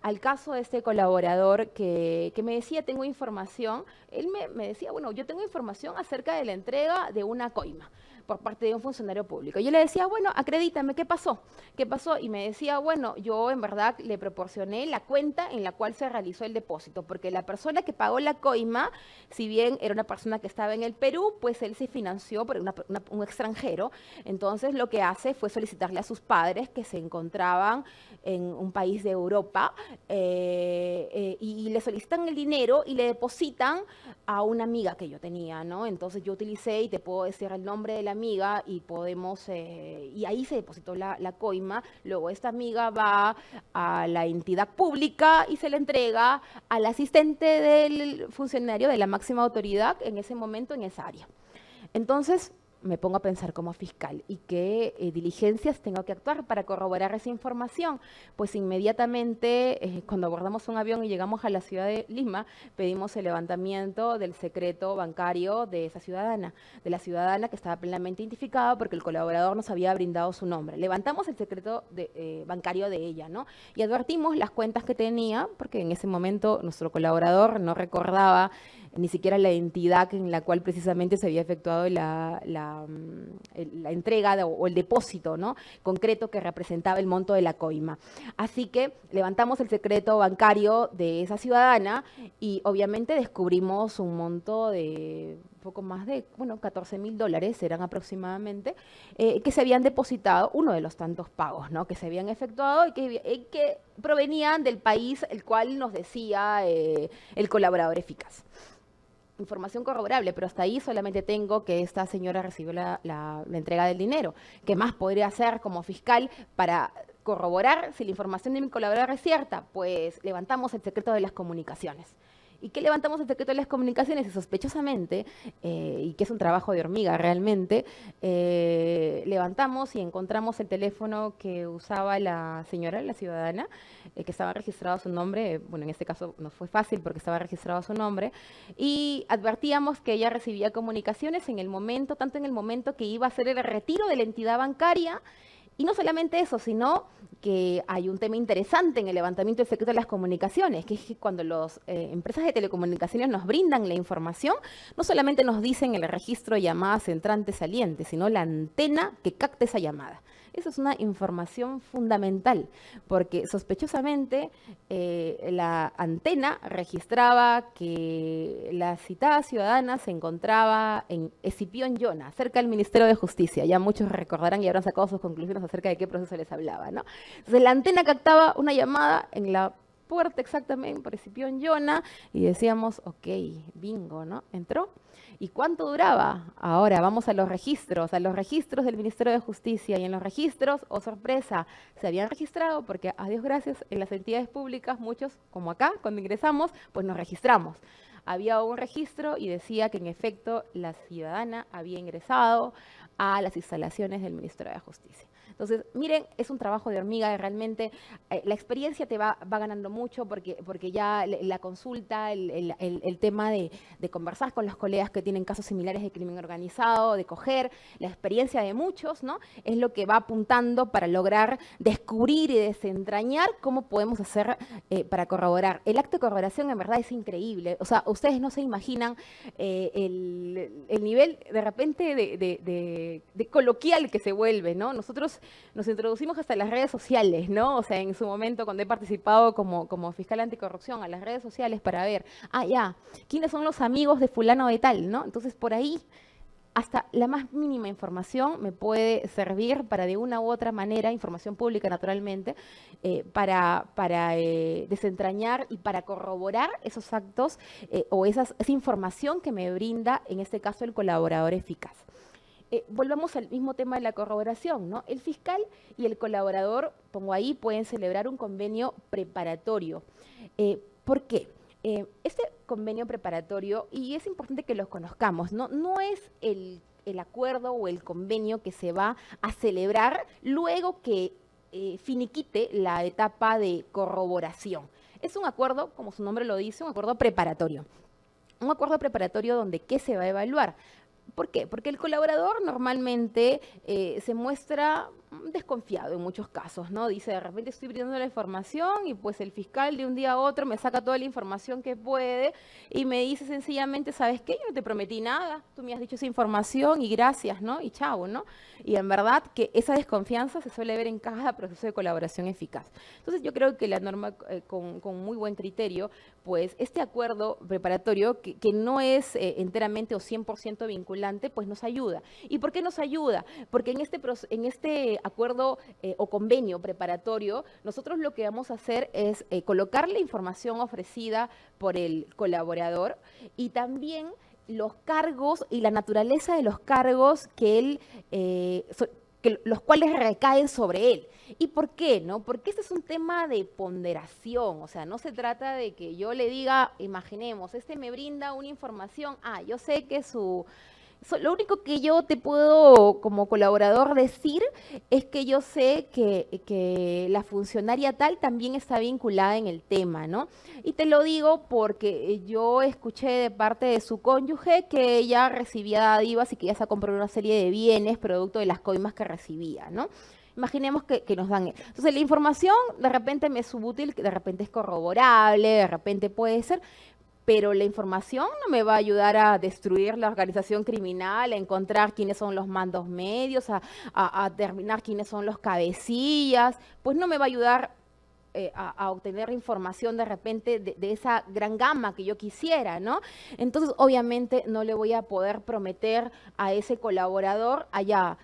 Al caso de este colaborador que me decía, tengo información, él me decía, bueno, yo tengo información acerca de la entrega de una coima por parte de un funcionario público. Yo le decía, bueno, acredítame, ¿qué pasó? ¿Qué pasó? Y me decía, bueno, yo en verdad le proporcioné la cuenta en la cual se realizó el depósito, porque la persona que pagó la coima, si bien era una persona que estaba en el Perú, pues él se financió por un extranjero. Entonces lo que hace fue solicitarle a sus padres que se encontraban en un país de Europa y le solicitan el dinero y le depositan a una amiga que yo tenía, ¿no? Entonces yo utilicé y te puedo decir el nombre de la amiga y podemos, y ahí se depositó la coima. Luego esta amiga va a la entidad pública y se le entrega al asistente del funcionario de la máxima autoridad en ese momento en esa área. Entonces me pongo a pensar como fiscal y qué diligencias tengo que actuar para corroborar esa información. Pues inmediatamente, cuando abordamos un avión y llegamos a la ciudad de Lima, pedimos el levantamiento del secreto bancario de esa ciudadana, de la ciudadana que estaba plenamente identificada porque el colaborador nos había brindado su nombre. Levantamos el secreto bancario de ella, ¿no? Y advertimos las cuentas que tenía, porque en ese momento nuestro colaborador no recordaba ni siquiera la entidad en la cual precisamente se había efectuado la entrega o el depósito, ¿no?, concreto que representaba el monto de la coima. Así que levantamos el secreto bancario de esa ciudadana y obviamente descubrimos un monto de poco más de, bueno, $14.000 eran aproximadamente, que se habían depositado, uno de los tantos pagos, ¿no?, que se habían efectuado y que provenían del país el cual nos decía el colaborador eficaz. información corroborable, pero hasta ahí solamente tengo que esta señora recibió la entrega del dinero. ¿Qué más podría hacer como fiscal para corroborar si la información de mi colaborador es cierta? Pues levantamos el secreto de las comunicaciones. ¿Y qué levantamos el secreto de las comunicaciones? Y sospechosamente, y que es un trabajo de hormiga realmente, levantamos y encontramos el teléfono que usaba la señora, la ciudadana, que estaba registrado su nombre. Bueno, en este caso no fue fácil porque estaba registrado su nombre, y advertíamos que ella recibía comunicaciones en el momento, tanto en el momento que iba a hacer el retiro de la entidad bancaria. Y no solamente eso, sino que hay un tema interesante en el levantamiento del secreto de las comunicaciones, que es que cuando las empresas de telecomunicaciones nos brindan la información, no solamente nos dicen el registro de llamadas entrantes salientes, sino la antena que capta esa llamada. Eso es una información fundamental, porque sospechosamente la antena registraba que la citada ciudadana se encontraba en Escipión Yona, cerca del Ministerio de Justicia. Ya muchos recordarán y habrán sacado sus conclusiones acerca de qué proceso les hablaba, ¿no? Entonces la antena captaba una llamada en la puerta exactamente por Escipión Yona y decíamos, ok, bingo, ¿no? Entró. ¿Y cuánto duraba? Ahora vamos a los registros del Ministerio de Justicia, y en los registros, oh sorpresa, se habían registrado porque, a Dios gracias, en las entidades públicas, muchos, como acá, cuando ingresamos, pues nos registramos. Había un registro y decía que en efecto la ciudadana había ingresado a las instalaciones del Ministerio de Justicia. Entonces, miren, es un trabajo de hormiga, realmente la experiencia te va ganando mucho porque ya la consulta, el tema de conversar con los colegas que tienen casos similares de crimen organizado, de coger la experiencia de muchos, ¿no? Es lo que va apuntando para lograr descubrir y desentrañar cómo podemos hacer para corroborar. El acto de corroboración en verdad es increíble. O sea, ustedes no se imaginan el nivel de repente de coloquial que se vuelve, ¿no? Nosotros nos introducimos hasta las redes sociales, ¿no? O sea, en su momento cuando he participado como fiscal anticorrupción a las redes sociales para ver, ¿quiénes son los amigos de fulano de tal, ¿no? Entonces, por ahí, hasta la más mínima información me puede servir para de una u otra manera, información pública naturalmente, para desentrañar y para corroborar esos actos o esa información que me brinda, en este caso, el colaborador eficaz. Volvamos al mismo tema de la corroboración, ¿no? El fiscal y el colaborador, pongo ahí, pueden celebrar un convenio preparatorio. ¿Por qué? Este convenio preparatorio, y es importante que los conozcamos, no es el acuerdo o el convenio que se va a celebrar luego que finiquite la etapa de corroboración. Es un acuerdo, como su nombre lo dice, un acuerdo preparatorio. Un acuerdo preparatorio donde ¿qué se va a evaluar? ¿Por qué? Porque el colaborador normalmente se muestra desconfiado en muchos casos, ¿no? Dice, de repente estoy brindando la información y pues el fiscal de un día a otro me saca toda la información que puede y me dice sencillamente, ¿sabes qué? Yo no te prometí nada, tú me has dicho esa información y gracias, ¿no? Y chao, ¿no? Y en verdad que esa desconfianza se suele ver en cada proceso de colaboración eficaz. Entonces yo creo que la norma, con muy buen criterio, pues este acuerdo preparatorio, que no es enteramente o 100% vinculante, pues nos ayuda. ¿Y por qué nos ayuda? Porque en este acuerdo o convenio preparatorio, nosotros lo que vamos a hacer es colocar la información ofrecida por el colaborador y también los cargos y la naturaleza de los cargos que él los cuales recaen sobre él. ¿Y por qué? ¿No? Porque este es un tema de ponderación, o sea, no se trata de que yo le diga, imaginemos, este me brinda una información, yo sé que lo único que yo te puedo como colaborador decir es que yo sé que la funcionaria tal también está vinculada en el tema, ¿no? Y te lo digo porque yo escuché de parte de su cónyuge que ella recibía dádivas y que ella se compró una serie de bienes producto de las coimas que recibía, ¿no? Imaginemos que nos dan. Entonces, la información de repente me es subútil, de repente es corroborable, de repente puede ser, pero la información no me va a ayudar a destruir la organización criminal, a encontrar quiénes son los mandos medios, a determinar quiénes son los cabecillas, pues no me va a ayudar a obtener información de repente de esa gran gama que yo quisiera, ¿no? Entonces, obviamente, no le voy a poder prometer a ese colaborador allá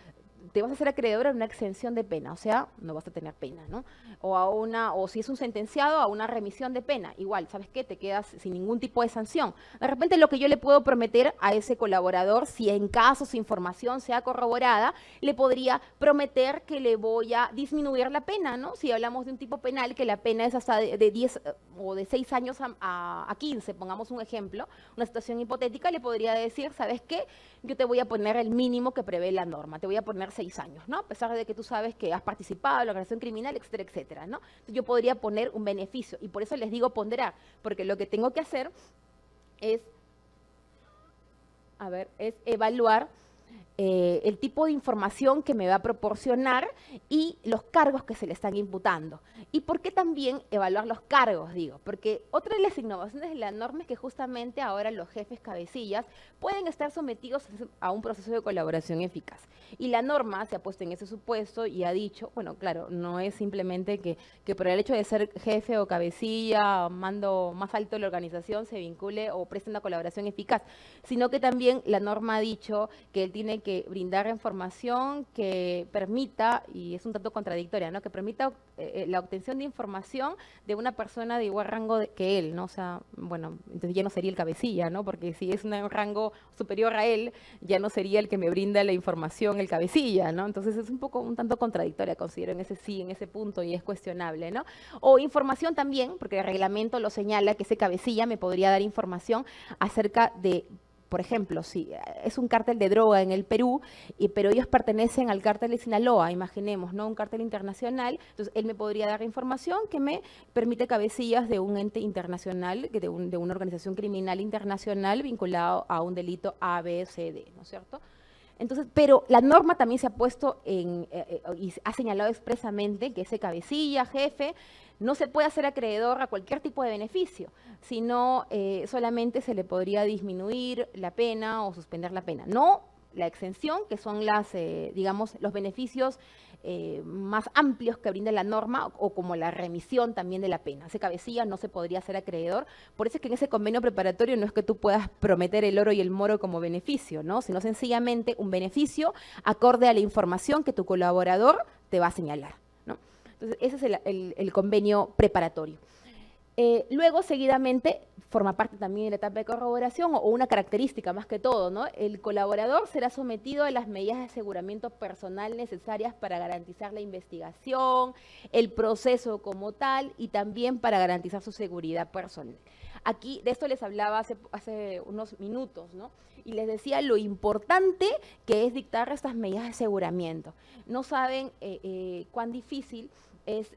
te vas a hacer acreedor a una exención de pena, o sea, no vas a tener pena, ¿no? O si es un sentenciado, a una remisión de pena. Igual, ¿sabes qué? Te quedas sin ningún tipo de sanción. De repente lo que yo le puedo prometer a ese colaborador, si en caso su información sea corroborada, le podría prometer que le voy a disminuir la pena, ¿no? Si hablamos de un tipo penal que la pena es hasta de 10 o de 6 años a 15, pongamos un ejemplo, una situación hipotética, le podría decir, ¿sabes qué? Yo te voy a poner el mínimo que prevé la norma, te voy a poner 6 años, ¿no? A pesar de que tú sabes que has participado en la organización criminal, etcétera, etcétera, ¿no? Entonces yo podría poner un beneficio, y por eso les digo ponderar, porque lo que tengo que hacer es, es evaluar el tipo de información que me va a proporcionar y los cargos que se le están imputando. ¿Y por qué también evaluar los cargos, digo? Porque otra de las innovaciones de la norma es que justamente ahora los jefes cabecillas pueden estar sometidos a un proceso de colaboración eficaz. Y la norma se ha puesto en ese supuesto y ha dicho, bueno, claro, no es simplemente que por el hecho de ser jefe o cabecilla, mando más alto de la organización, se vincule o preste una colaboración eficaz, sino que también la norma ha dicho que él tiene que brindar información que permita, y es un tanto contradictoria, ¿no? Que permita la obtención de información de una persona de igual rango que él, ¿no? O sea, bueno, entonces ya no sería el cabecilla, ¿no? Porque si es un rango superior a él, ya no sería el que me brinda la información el cabecilla, ¿no? Entonces es un tanto contradictoria, considero, en ese punto, y es cuestionable, ¿no? O información también, porque el reglamento lo señala, que ese cabecilla me podría dar información acerca de, por ejemplo, si es un cártel de droga en el Perú, pero ellos pertenecen al cártel de Sinaloa, imaginemos, ¿no? Un cártel internacional, entonces él me podría dar información que me permite cabecillas de un ente internacional, de una organización criminal internacional vinculado a un delito A, B, C, D, ¿no es cierto? Entonces, pero la norma también se ha puesto y ha señalado expresamente que ese cabecilla, jefe, no se puede hacer acreedor a cualquier tipo de beneficio, sino solamente se le podría disminuir la pena o suspender la pena. No la exención, que son digamos, los beneficios más amplios que brinda la norma, o como la remisión también de la pena. Ese cabecilla no se podría hacer acreedor. Por eso es que en ese convenio preparatorio no es que tú puedas prometer el oro y el moro como beneficio, ¿no? Sino sencillamente un beneficio acorde a la información que tu colaborador te va a señalar, ¿no? Entonces, ese es el convenio preparatorio. Luego, seguidamente, forma parte también de la etapa de corroboración, o una característica más que todo, ¿no? El colaborador será sometido a las medidas de aseguramiento personal necesarias para garantizar la investigación, el proceso como tal, y también para garantizar su seguridad personal. Aquí, de esto les hablaba hace unos minutos, ¿no? Y les decía lo importante que es dictar estas medidas de aseguramiento. No saben cuán difícil es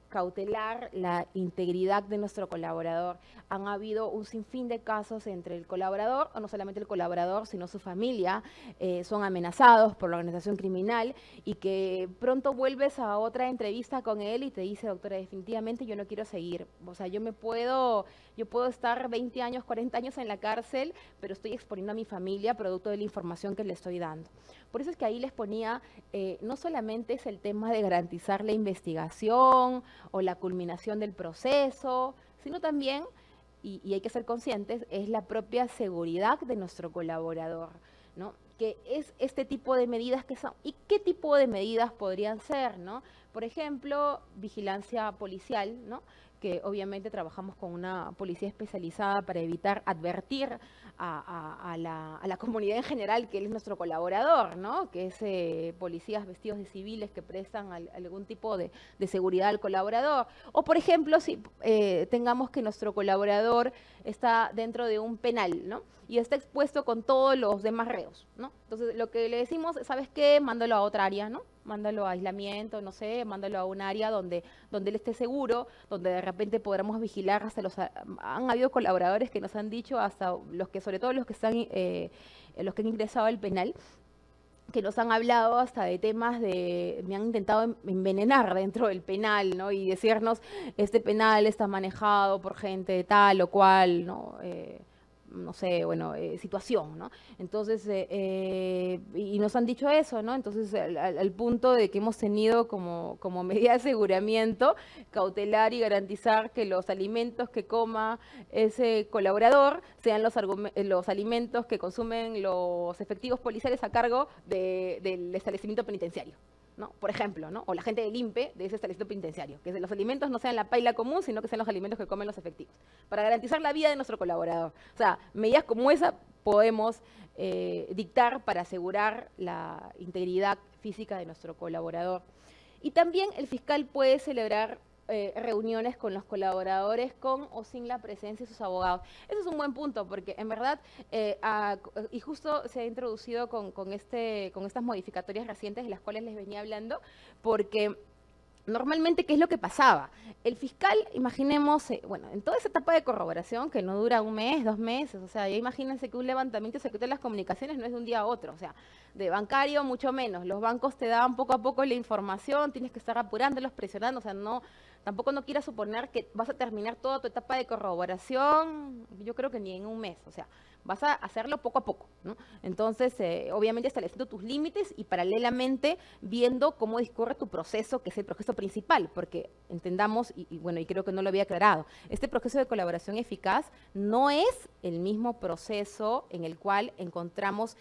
cautelar la integridad de nuestro colaborador. Han habido un sinfín de casos entre el colaborador, o no solamente el colaborador, sino su familia, son amenazados por la organización criminal, y que pronto vuelves a otra entrevista con él y te dice, doctora, definitivamente yo no quiero seguir. O sea, yo puedo estar 20 años, 40 años en la cárcel, pero estoy exponiendo a mi familia producto de la información que le estoy dando. Por eso es que ahí les ponía, no solamente es el tema de garantizar la investigación o la culminación del proceso, sino también, y hay que ser conscientes, es la propia seguridad de nuestro colaborador, ¿no? Que es este tipo de medidas que son, ¿y qué tipo de medidas podrían ser, ¿no? Por ejemplo, vigilancia policial, ¿no? Que obviamente trabajamos con una policía especializada para evitar advertir a la comunidad en general que él es nuestro colaborador, ¿no? Que es policías vestidos de civiles que prestan algún tipo de seguridad al colaborador. O, por ejemplo, si tengamos que nuestro colaborador está dentro de un penal, ¿no? Y está expuesto con todos los demás reos, ¿no? Entonces, lo que le decimos, ¿sabes qué? Mándalo a otra área, ¿no? Mándalo a aislamiento, no sé, mándalo a un área donde él esté seguro, donde de repente podamos vigilar hasta han habido colaboradores que nos han dicho, hasta sobre todo los que los que han ingresado al penal, que nos han hablado hasta de temas me han intentado envenenar dentro del penal, ¿no? Y decirnos, este penal está manejado por gente tal o cual, ¿no? no sé, bueno, situación, ¿no? Entonces, y nos han dicho eso, ¿no? Entonces, al punto de que hemos tenido como medida de aseguramiento cautelar y garantizar que los alimentos que coma ese colaborador sean los alimentos que consumen los efectivos policiales a cargo del establecimiento penitenciario, ¿no? Por ejemplo, ¿no? O la gente del INPE de ese establecimiento penitenciario, que los alimentos no sean la paila común, sino que sean los alimentos que comen los efectivos, para garantizar la vida de nuestro colaborador. O sea, medidas como esa podemos dictar para asegurar la integridad física de nuestro colaborador. Y también el fiscal puede celebrar reuniones con los colaboradores con o sin la presencia de sus abogados. Ese es un buen punto, porque en verdad, y justo se ha introducido con estas modificatorias recientes de las cuales les venía hablando, porque normalmente, ¿qué es lo que pasaba? El fiscal, imaginemos, bueno, en toda esa etapa de corroboración, que no dura un mes, 2 meses, o sea, ya imagínense que un levantamiento secreto de las comunicaciones no es de un día a otro, o sea, de bancario mucho menos. Los bancos te dan poco a poco la información, tienes que estar apurándolos, presionando, o sea, tampoco no quieras suponer que vas a terminar toda tu etapa de corroboración, yo creo que ni en un mes, o sea, vas a hacerlo poco a poco, ¿no? Entonces, obviamente estableciendo tus límites y paralelamente viendo cómo discurre tu proceso, que es el proceso principal, porque entendamos, bueno, y creo que no lo había aclarado, este proceso de colaboración eficaz no es el mismo proceso en el cual encontramos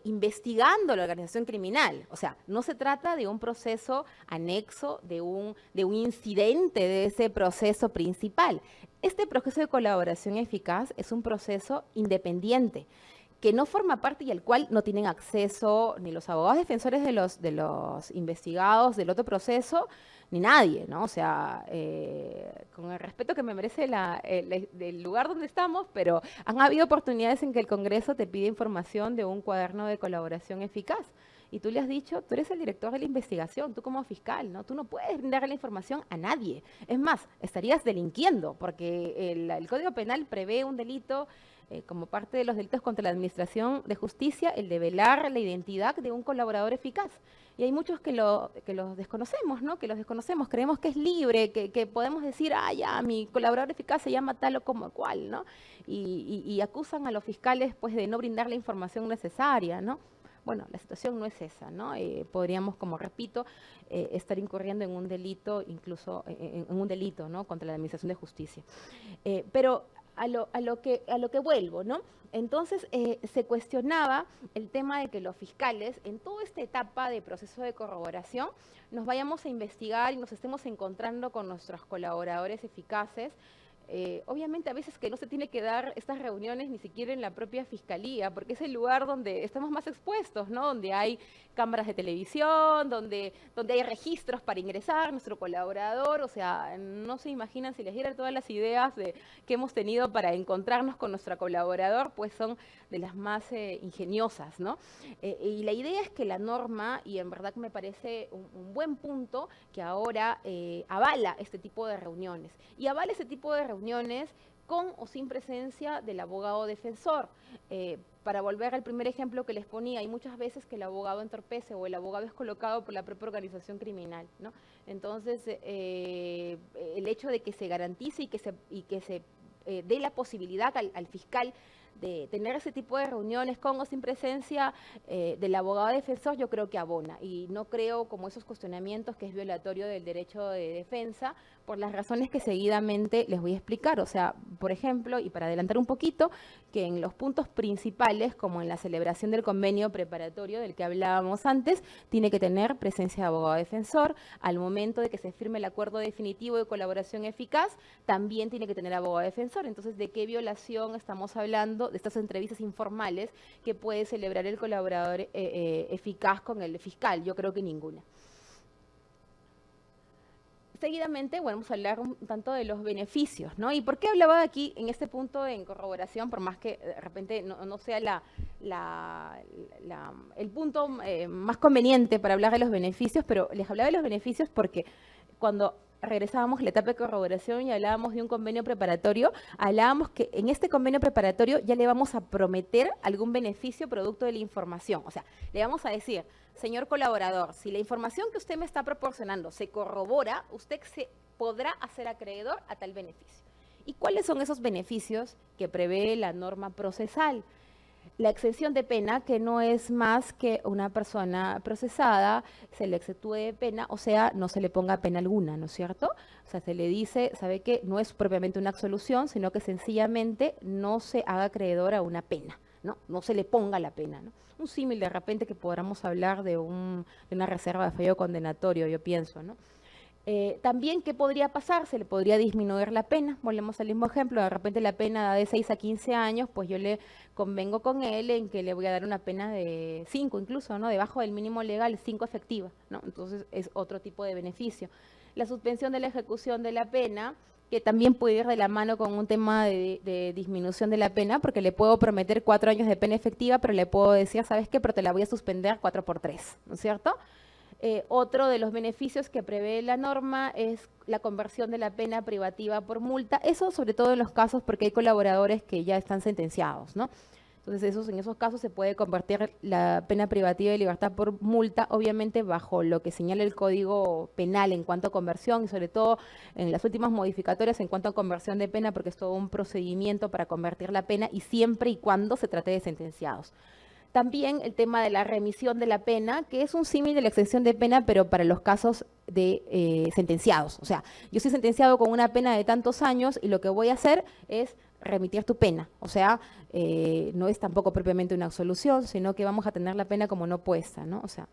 investigando la organización criminal. O sea, no se trata de un proceso anexo, de un incidente de ese proceso principal. Este proceso de colaboración eficaz es un proceso independiente, que no forma parte y al cual no tienen acceso ni los abogados defensores de los investigados del otro proceso, ni nadie, ¿no? O sea, con el respeto que me merece el lugar donde estamos, pero han habido oportunidades en que el Congreso te pide información de un cuaderno de colaboración eficaz. Y tú le has dicho, tú eres el director de la investigación, tú como fiscal, ¿no? Tú no puedes brindar la información a nadie. Es más, estarías delinquiendo, porque el Código Penal prevé un delito como parte de los delitos contra la administración de justicia, el de velar la identidad de un colaborador eficaz. Y hay muchos que los desconocemos, ¿no? Que los desconocemos, creemos que es libre, que podemos decir, ya, mi colaborador eficaz se llama tal o como cual, ¿no? Y acusan a los fiscales, pues, de no brindar la información necesaria, ¿no? Bueno, la situación no es esa, ¿no? Podríamos, como repito, estar incurriendo en un delito, incluso en un delito, ¿no? Contra la administración de justicia. Pero a lo que vuelvo, ¿no? Entonces, se cuestionaba el tema de que los fiscales, en toda esta etapa de proceso de corroboración, nos vayamos a investigar y nos estemos encontrando con nuestros colaboradores eficaces. Obviamente a veces que no se tiene que dar estas reuniones ni siquiera en la propia fiscalía, porque es el lugar donde estamos más expuestos, ¿no? Donde hay cámaras de televisión, donde hay registros para ingresar nuestro colaborador, o sea, no se imaginan si les diera todas las ideas que hemos tenido para encontrarnos con nuestro colaborador, pues son de las más ingeniosas, ¿no? Y la idea es que la norma, y en verdad me parece un buen punto, que ahora avala este tipo de reuniones, y avala ese tipo de reuniones con o sin presencia del abogado defensor. Para volver al primer ejemplo que les ponía, hay muchas veces que el abogado entorpece o el abogado es colocado por la propia organización criminal, ¿no? Entonces, el hecho de que se garantice y que se dé la posibilidad al fiscal de tener ese tipo de reuniones con o sin presencia del abogado defensor, yo creo que abona, y no creo como esos cuestionamientos que es violatorio del derecho de defensa, por las razones que seguidamente les voy a explicar. O sea, por ejemplo, y para adelantar un poquito, que en los puntos principales, como en la celebración del convenio preparatorio del que hablábamos antes, tiene que tener presencia de abogado defensor. Al momento de que se firme el acuerdo definitivo de colaboración eficaz, también tiene que tener abogado defensor. Entonces, ¿de qué violación estamos hablando de estas entrevistas informales que puede celebrar el colaborador eficaz con el fiscal? Yo creo que ninguna. Seguidamente, bueno, vamos a hablar un tanto de los beneficios, ¿no? ¿Y por qué hablaba aquí en este punto en corroboración? Por más que de repente no sea el punto más conveniente para hablar de los beneficios, pero les hablaba de los beneficios porque cuando regresábamos a la etapa de corroboración y hablábamos de un convenio preparatorio, hablábamos que en este convenio preparatorio ya le vamos a prometer algún beneficio producto de la información. O sea, le vamos a decir, señor colaborador, si la información que usted me está proporcionando se corrobora, usted se podrá hacer acreedor a tal beneficio. ¿Y cuáles son esos beneficios que prevé la norma procesal? La exención de pena, que no es más que una persona procesada se le exentúe de pena, o sea, no se le ponga pena alguna, ¿no es cierto? O sea, se le dice, ¿sabe qué? No es propiamente una absolución, sino que sencillamente no se haga acreedor a una pena, ¿no? No se le ponga la pena, ¿no? Un símil de repente que podamos hablar de una reserva de fallo condenatorio, yo pienso, ¿no? También, ¿qué podría pasar? Se le podría disminuir la pena. Volvemos al mismo ejemplo. De repente la pena da de 6 a 15 años, pues yo le convengo con él en que le voy a dar una pena de 5 incluso, ¿no? Debajo del mínimo legal, 5 efectiva, ¿no? Entonces es otro tipo de beneficio. La suspensión de la ejecución de la pena, que también puede ir de la mano con un tema de disminución de la pena, porque le puedo prometer 4 años de pena efectiva, pero le puedo decir, ¿sabes qué? Pero te la voy a suspender 4 por 3, ¿no es cierto? Otro de los beneficios que prevé la norma es la conversión de la pena privativa por multa, eso sobre todo en los casos porque hay colaboradores que ya están sentenciados, ¿no? Entonces, en esos casos se puede convertir la pena privativa de libertad por multa, obviamente bajo lo que señala el Código Penal en cuanto a conversión y sobre todo en las últimas modificatorias en cuanto a conversión de pena, porque es todo un procedimiento para convertir la pena y siempre y cuando se trate de sentenciados. También el tema de la remisión de la pena, que es un símil de la exención de pena, pero para los casos de sentenciados. O sea, yo soy sentenciado con una pena de tantos años y lo que voy a hacer es remitir tu pena. O sea, no es tampoco propiamente una absolución, sino que vamos a tener la pena como no puesta, ¿no? O sea,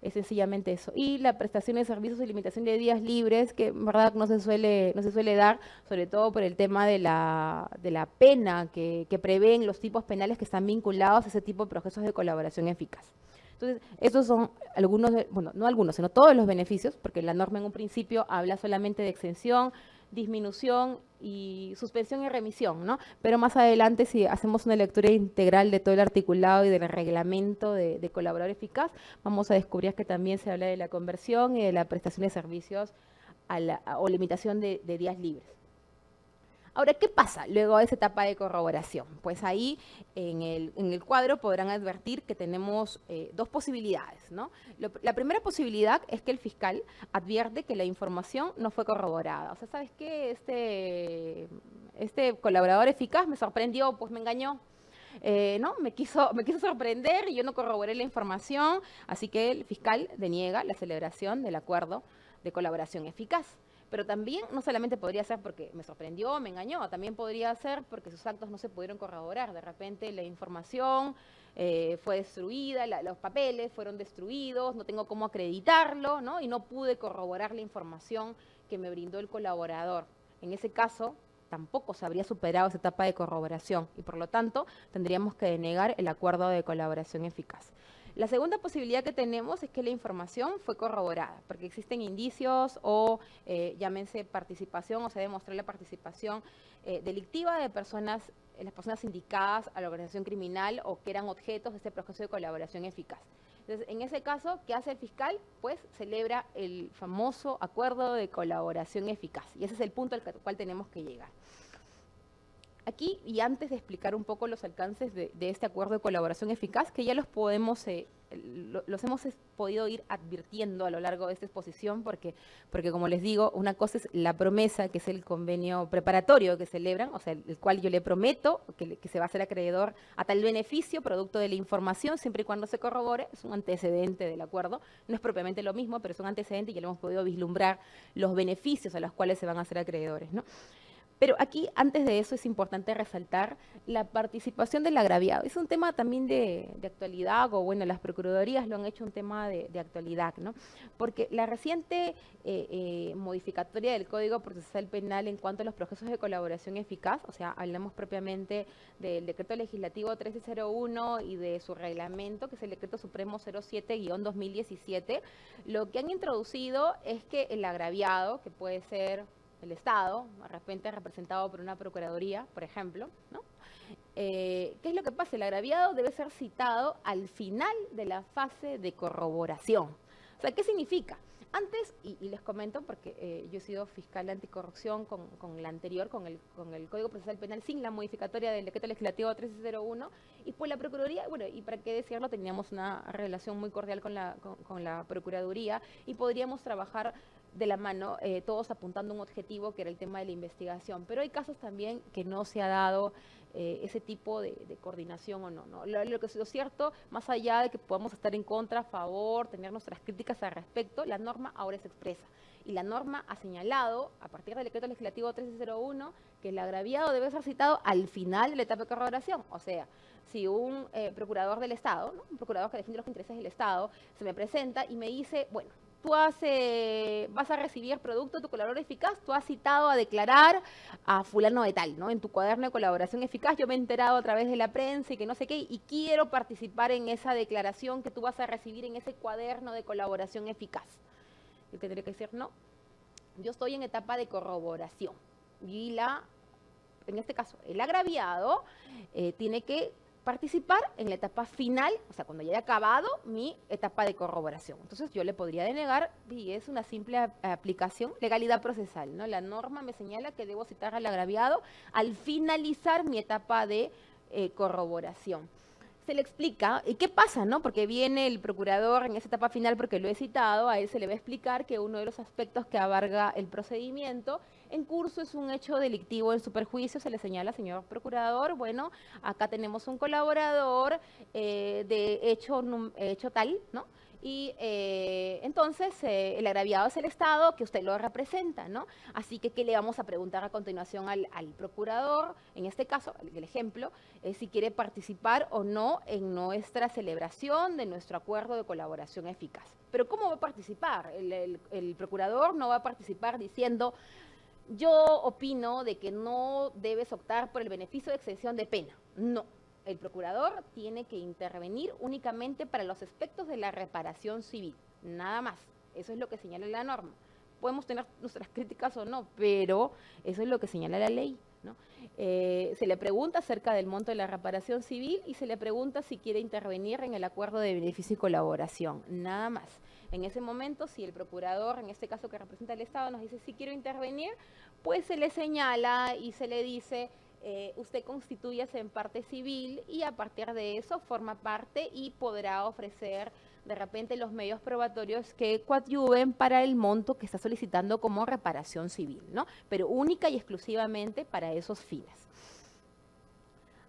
es sencillamente eso. Y la prestación de servicios y limitación de días libres, que en verdad no se suele dar, sobre todo por el tema de la pena que prevén los tipos penales que están vinculados a ese tipo de procesos de colaboración eficaz. Entonces, esos son algunos, bueno, no algunos, sino todos los beneficios, porque la norma en un principio habla solamente de exención, disminución y suspensión y remisión, ¿no? Pero más adelante, si hacemos una lectura integral de todo el articulado y del reglamento de colaborador eficaz, vamos a descubrir que también se habla de la conversión y de la prestación de servicios o limitación de días libres. Ahora, ¿qué pasa luego de esa etapa de corroboración? Pues ahí en el cuadro podrán advertir que tenemos dos posibilidades, ¿no? La primera posibilidad es que el fiscal advierte que la información no fue corroborada. O sea, ¿sabes qué? Este colaborador eficaz me sorprendió, pues me engañó. ¿No? Me quiso sorprender y yo no corroboré la información, así que el fiscal deniega la celebración del acuerdo de colaboración eficaz. Pero también no solamente podría ser porque me sorprendió, me engañó, también podría ser porque sus actos no se pudieron corroborar. De repente la información fue destruida, los papeles fueron destruidos, no tengo cómo acreditarlo, ¿no? Y no pude corroborar la información que me brindó el colaborador. En ese caso, tampoco se habría superado esa etapa de corroboración y por lo tanto tendríamos que denegar el acuerdo de colaboración eficaz. La segunda posibilidad que tenemos es que la información fue corroborada, porque existen indicios o llámense participación, o se demostró la participación delictiva de las personas indicadas a la organización criminal o que eran objetos de este proceso de colaboración eficaz. Entonces, en ese caso, ¿qué hace el fiscal? Pues celebra el famoso acuerdo de colaboración eficaz. Y ese es el punto al cual tenemos que llegar. Aquí, y antes de explicar un poco los alcances de este acuerdo de colaboración eficaz, que ya los hemos podido ir advirtiendo a lo largo de esta exposición, porque como les digo, una cosa es la promesa, que es el convenio preparatorio que celebran, o sea, el cual yo le prometo que se va a hacer acreedor a tal beneficio, producto de la información, siempre y cuando se corrobore, es un antecedente del acuerdo, no es propiamente lo mismo, pero es un antecedente y ya lo hemos podido vislumbrar los beneficios a los cuales se van a hacer acreedores, ¿no? Pero aquí, antes de eso, es importante resaltar la participación del agraviado. Es un tema también de actualidad, o bueno, las procuradurías lo han hecho un tema de actualidad, ¿no? Porque la reciente modificatoria del Código Procesal Penal en cuanto a los procesos de colaboración eficaz, o sea, hablamos propiamente del Decreto Legislativo 1301 y de su reglamento, que es el Decreto Supremo 07-2017, lo que han introducido es que el agraviado, que puede ser el Estado, de repente representado por una procuraduría, por ejemplo, ¿no? ¿Qué es lo que pasa? El agraviado debe ser citado al final de la fase de corroboración. O sea, ¿qué significa? Antes, y les comento, porque yo he sido fiscal anticorrupción con la anterior, con el Código Procesal Penal, sin la modificatoria del Decreto Legislativo 1301, y pues la Procuraduría, bueno, y para qué decirlo, teníamos una relación muy cordial con la Procuraduría, y podríamos trabajar de la mano, todos apuntando a un objetivo que era el tema de la investigación. Pero hay casos también que no se ha dado ese tipo de coordinación o no. Lo cierto, más allá de que podamos estar en contra, a favor, tener nuestras críticas al respecto, la norma ahora es expresa. Y la norma ha señalado, a partir del decreto legislativo 1301, que el agraviado debe ser citado al final de la etapa de corroboración. O sea, si un procurador del Estado, ¿no?, un procurador que defiende los intereses del Estado, se me presenta y me dice, bueno, tú vas a recibir producto de tu colaborador eficaz, tú has citado a declarar a fulano de tal, ¿no?, en tu cuaderno de colaboración eficaz, yo me he enterado a través de la prensa y que no sé qué, y quiero participar en esa declaración que tú vas a recibir en ese cuaderno de colaboración eficaz. Yo tendría que decir, no, yo estoy en etapa de corroboración. Y en este caso, el agraviado tiene que participar en la etapa final, o sea, cuando ya haya acabado mi etapa de corroboración. Entonces, yo le podría denegar, y es una simple aplicación, legalidad procesal, ¿no? La norma me señala que debo citar al agraviado al finalizar mi etapa de corroboración. Se le explica, ¿y qué pasa, no? Porque viene el procurador en esa etapa final, porque lo he citado, a él se le va a explicar que uno de los aspectos que abarca el procedimiento en curso es un hecho delictivo en su perjuicio. Se le señala, señor procurador, bueno, acá tenemos un colaborador de hecho tal, ¿no? Y entonces el agraviado es el Estado que usted lo representa, ¿no? Así que, ¿qué le vamos a preguntar a continuación al procurador? En este caso, el ejemplo, si quiere participar o no en nuestra celebración de nuestro acuerdo de colaboración eficaz. Pero ¿cómo va a participar? El procurador no va a participar diciendo, yo opino de que no debes optar por el beneficio de exención de pena. No. El procurador tiene que intervenir únicamente para los aspectos de la reparación civil, nada más. Eso es lo que señala la norma. Podemos tener nuestras críticas o no, pero eso es lo que señala la ley, ¿no? Se le pregunta acerca del monto de la reparación civil y se le pregunta si quiere intervenir en el acuerdo de beneficio y colaboración, nada más. En ese momento, si el procurador, en este caso que representa al Estado, nos dice si quiero intervenir, pues se le señala y se le dice, usted constitúyase en parte civil y a partir de eso forma parte y podrá ofrecer de repente los medios probatorios que coadyuven para el monto que está solicitando como reparación civil, ¿no? Pero única y exclusivamente para esos fines.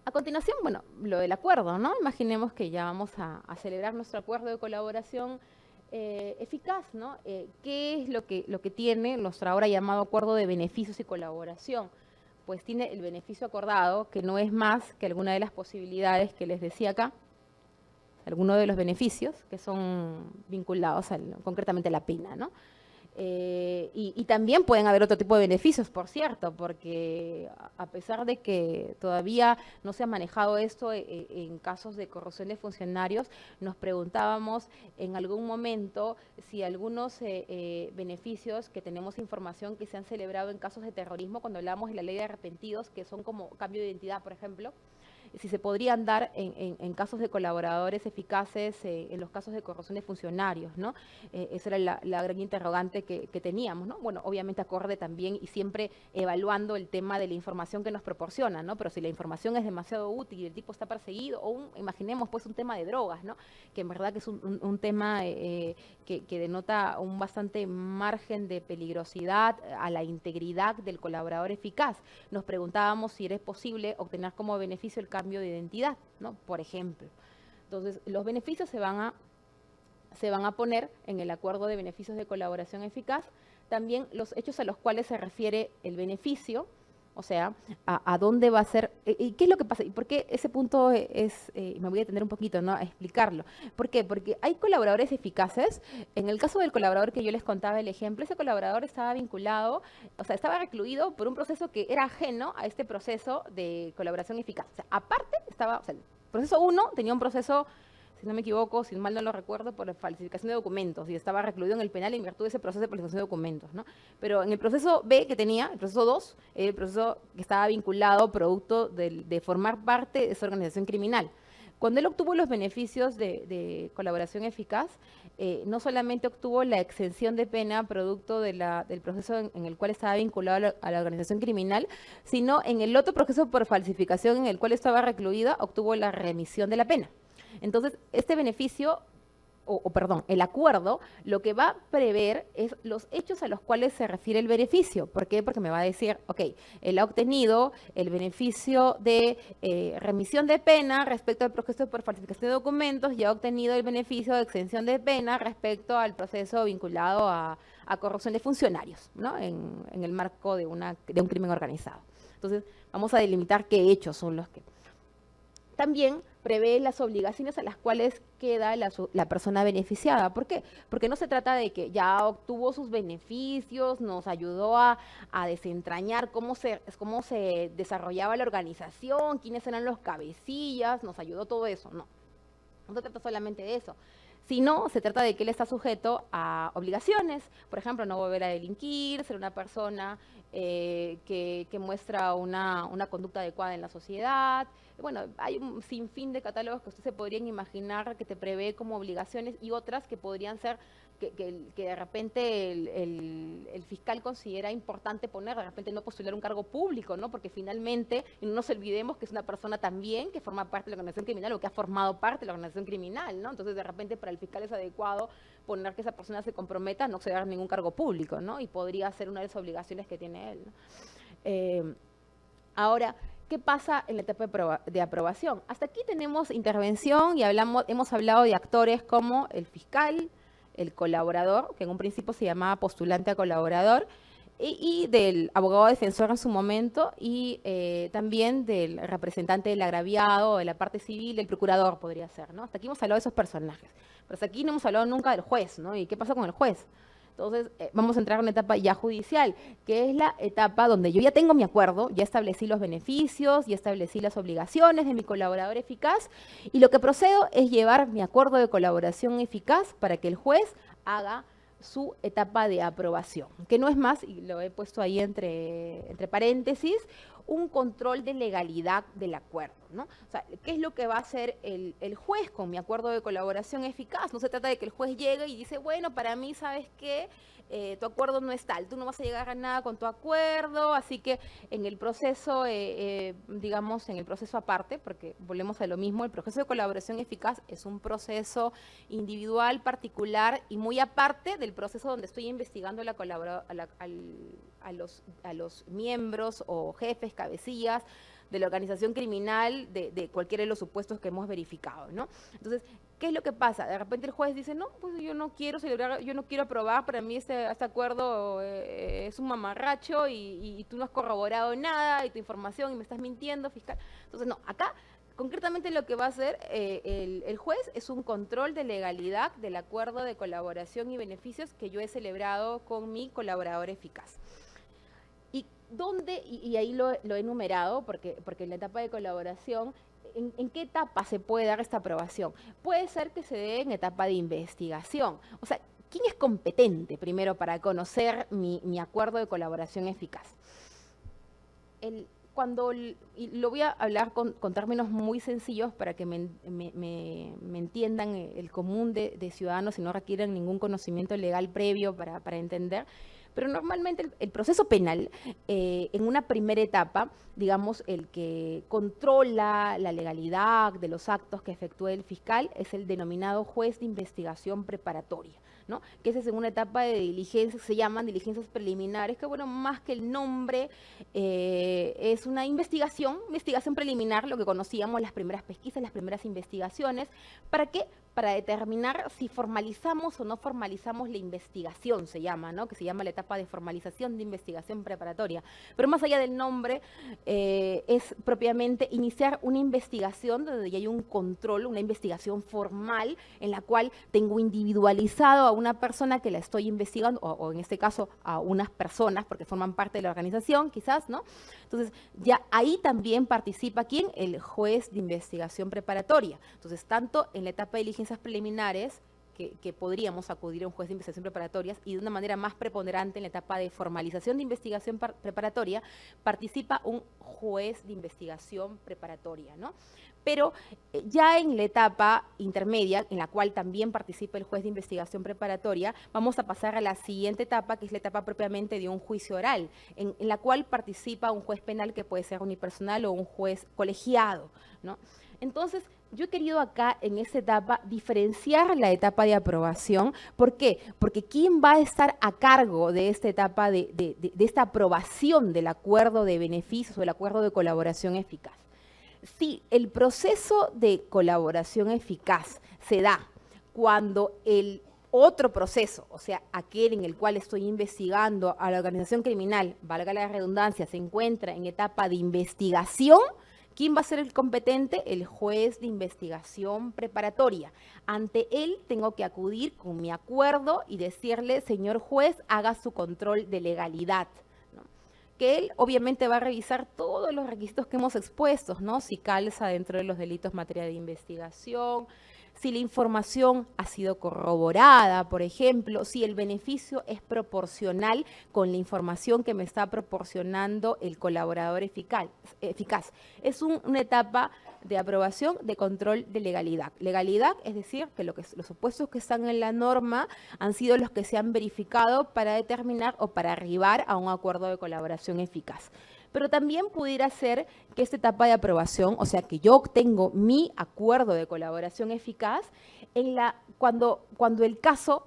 A continuación, bueno, lo del acuerdo, ¿no? Imaginemos que ya vamos a celebrar nuestro acuerdo de colaboración eficaz, ¿no? ¿Qué es lo que tiene nuestro ahora llamado acuerdo de beneficios y colaboración? Pues tiene el beneficio acordado, que no es más que alguna de las posibilidades que les decía acá, algunos de los beneficios que son vinculados concretamente a la pena, ¿no? Y también pueden haber otro tipo de beneficios, por cierto, porque a pesar de que todavía no se ha manejado esto en casos de corrupción de funcionarios, nos preguntábamos en algún momento si algunos beneficios que tenemos información que se han celebrado en casos de terrorismo, cuando hablamos de la ley de arrepentidos, que son como cambio de identidad, por ejemplo, si se podrían dar en casos de colaboradores eficaces, en los casos de corrupción de funcionarios, ¿no? Esa era la gran interrogante que teníamos, ¿no? Bueno, obviamente acorde también y siempre evaluando el tema de la información que nos proporciona, ¿no? Pero si la información es demasiado útil y el tipo está perseguido, o imaginemos pues un tema de drogas, ¿no? Que en verdad que es un tema que denota un bastante margen de peligrosidad a la integridad del colaborador eficaz. Nos preguntábamos si era posible obtener como beneficio el cambio de identidad, ¿no? Por ejemplo. Entonces, los beneficios se van a poner en el acuerdo de beneficios de colaboración eficaz, también los hechos a los cuales se refiere el beneficio, o sea, a dónde va a ser, y qué es lo que pasa, y por qué ese punto me voy a detener un poquito, ¿no?, a explicarlo. ¿Por qué? Porque hay colaboradores eficaces. En el caso del colaborador que yo les contaba el ejemplo, ese colaborador estaba vinculado, o sea, estaba recluido por un proceso que era ajeno a este proceso de colaboración eficaz. O sea, aparte estaba, o sea, el proceso 1 tenía un proceso, si no me equivoco, si mal no lo recuerdo, por falsificación de documentos, y estaba recluido en el penal en virtud de ese proceso de falsificación de documentos, ¿no? Pero en el proceso B que tenía, el proceso 2, el proceso que estaba vinculado producto de formar parte de esa organización criminal. Cuando él obtuvo los beneficios de colaboración eficaz, no solamente obtuvo la exención de pena producto del proceso en el cual estaba vinculado a la organización criminal, sino en el otro proceso por falsificación en el cual estaba recluida, obtuvo la remisión de la pena. Entonces, este beneficio perdón, el acuerdo lo que va a prever es los hechos a los cuales se refiere el beneficio. ¿Por qué? Porque me va a decir, ok, él ha obtenido el beneficio de remisión de pena respecto al proceso por falsificación de documentos y ha obtenido el beneficio de exención de pena respecto al proceso vinculado a corrupción de funcionarios, ¿no? En el marco de un crimen organizado. Entonces, vamos a delimitar qué hechos son los que... También prevé las obligaciones a las cuales queda la persona beneficiada. ¿Por qué? Porque no se trata de que ya obtuvo sus beneficios, nos ayudó a desentrañar cómo se desarrollaba la organización, quiénes eran los cabecillas, nos ayudó todo eso. No, no se trata solamente de eso, sino se trata de que él está sujeto a obligaciones, por ejemplo, no volver a delinquir, ser una persona que muestra una conducta adecuada en la sociedad. Bueno, hay un sinfín de catálogos que ustedes se podrían imaginar que te prevé como obligaciones y otras que podrían ser que de repente el fiscal considera importante poner, de repente no postular un cargo público, ¿no? Porque finalmente, y no nos olvidemos que es una persona también que forma parte de la organización criminal o que ha formado parte de la organización criminal, ¿no? Entonces, de repente, para el fiscal es adecuado poner que esa persona se comprometa a no acceder a ningún cargo público, ¿no? Y podría ser una de las obligaciones que tiene él, ¿no? Ahora, ¿qué pasa en la etapa de aprobación? Hasta aquí tenemos intervención y hemos hablado de actores como el fiscal, el colaborador, que en un principio se llamaba postulante a colaborador, y del abogado defensor en su momento, y también del representante del agraviado, de la parte civil, del procurador podría ser, ¿no? Hasta aquí hemos hablado de esos personajes, pero hasta aquí no hemos hablado nunca del juez, ¿no? ¿Y qué pasa con el juez? Entonces, vamos a entrar en una etapa ya judicial, que es la etapa donde yo ya tengo mi acuerdo, ya establecí los beneficios, ya establecí las obligaciones de mi colaborador eficaz, y lo que procedo es llevar mi acuerdo de colaboración eficaz para que el juez haga su etapa de aprobación, que no es más, y lo he puesto ahí entre paréntesis, un control de legalidad del acuerdo, ¿no? O sea, ¿qué es lo que va a hacer el juez con mi acuerdo de colaboración eficaz? No se trata de que el juez llegue y dice, bueno, para mí, ¿sabes qué? Tu acuerdo no es tal, tú no vas a llegar a nada con tu acuerdo, así que en el proceso, digamos, en el proceso aparte, porque volvemos a lo mismo, el proceso de colaboración eficaz es un proceso individual, particular y muy aparte del proceso donde estoy investigando a los miembros o jefes, cabecillas de la organización criminal de cualquiera de los supuestos que hemos verificado, ¿no? Entonces, ¿qué es lo que pasa? De repente el juez dice, no, pues yo no quiero celebrar, yo no quiero aprobar, para mí este acuerdo es un mamarracho y tú no has corroborado nada y tu información y me estás mintiendo, fiscal. Entonces, no, acá concretamente lo que va a hacer el juez es un control de legalidad del acuerdo de colaboración y beneficios que yo he celebrado con mi colaborador eficaz. ¿Dónde? Y ahí lo he enumerado, porque en la etapa de colaboración, ¿en qué etapa se puede dar esta aprobación? Puede ser que se dé en etapa de investigación. O sea, ¿quién es competente primero para conocer mi acuerdo de colaboración eficaz? Y lo voy a hablar con términos muy sencillos para que me entiendan el común de ciudadanos y no requieran ningún conocimiento legal previo para entender. Pero normalmente el proceso penal, en una primera etapa, digamos, el que controla la legalidad de los actos que efectúa el fiscal es el denominado juez de investigación preparatoria, ¿no? Que esa es en una etapa de diligencias, se llaman diligencias preliminares, que bueno, más que el nombre, es una investigación preliminar, lo que conocíamos las primeras pesquisas, las primeras investigaciones. ¿Para qué? Para determinar si formalizamos o no formalizamos la investigación, se llama, ¿no? Que se llama la etapa de formalización de investigación preparatoria. Pero más allá del nombre, es propiamente iniciar una investigación donde ya hay un control, una investigación formal en la cual tengo individualizado a una persona que la estoy investigando, o en este caso a unas personas, porque forman parte de la organización, quizás, ¿no? Entonces, ya ahí también participa, ¿quién? El juez de investigación preparatoria. Entonces, tanto en la etapa de diligencias preliminares, que podríamos acudir a un juez de investigación preparatorias, y de una manera más preponderante en la etapa de formalización de investigación preparatoria, participa un juez de investigación preparatoria, ¿no? Pero ya en la etapa intermedia, en la cual también participa el juez de investigación preparatoria, vamos a pasar a la siguiente etapa, que es la etapa propiamente de un juicio oral, en la cual participa un juez penal que puede ser unipersonal o un juez colegiado, ¿no? Entonces, yo he querido acá en esta etapa diferenciar la etapa de aprobación. ¿Por qué? Porque ¿quién va a estar a cargo de esta etapa de esta aprobación del acuerdo de beneficios o el acuerdo de colaboración eficaz? Si el proceso de colaboración eficaz se da cuando el otro proceso, o sea, aquel en el cual estoy investigando a la organización criminal, valga la redundancia, se encuentra en etapa de investigación, ¿quién va a ser el competente? El juez de investigación preparatoria. Ante él tengo que acudir con mi acuerdo y decirle, señor juez, haga su control de legalidad, ¿no? Que él obviamente va a revisar todos los requisitos que hemos expuesto, ¿no? Si calza dentro de los delitos en materia de investigación, si la información ha sido corroborada, por ejemplo, si el beneficio es proporcional con la información que me está proporcionando el colaborador eficaz. Es una etapa de aprobación de control de legalidad. Legalidad es decir, que los supuestos que están en la norma han sido los que se han verificado para determinar o para arribar a un acuerdo de colaboración eficaz. Pero también pudiera ser que esta etapa de aprobación, o sea, que yo obtengo mi acuerdo de colaboración eficaz, cuando el caso,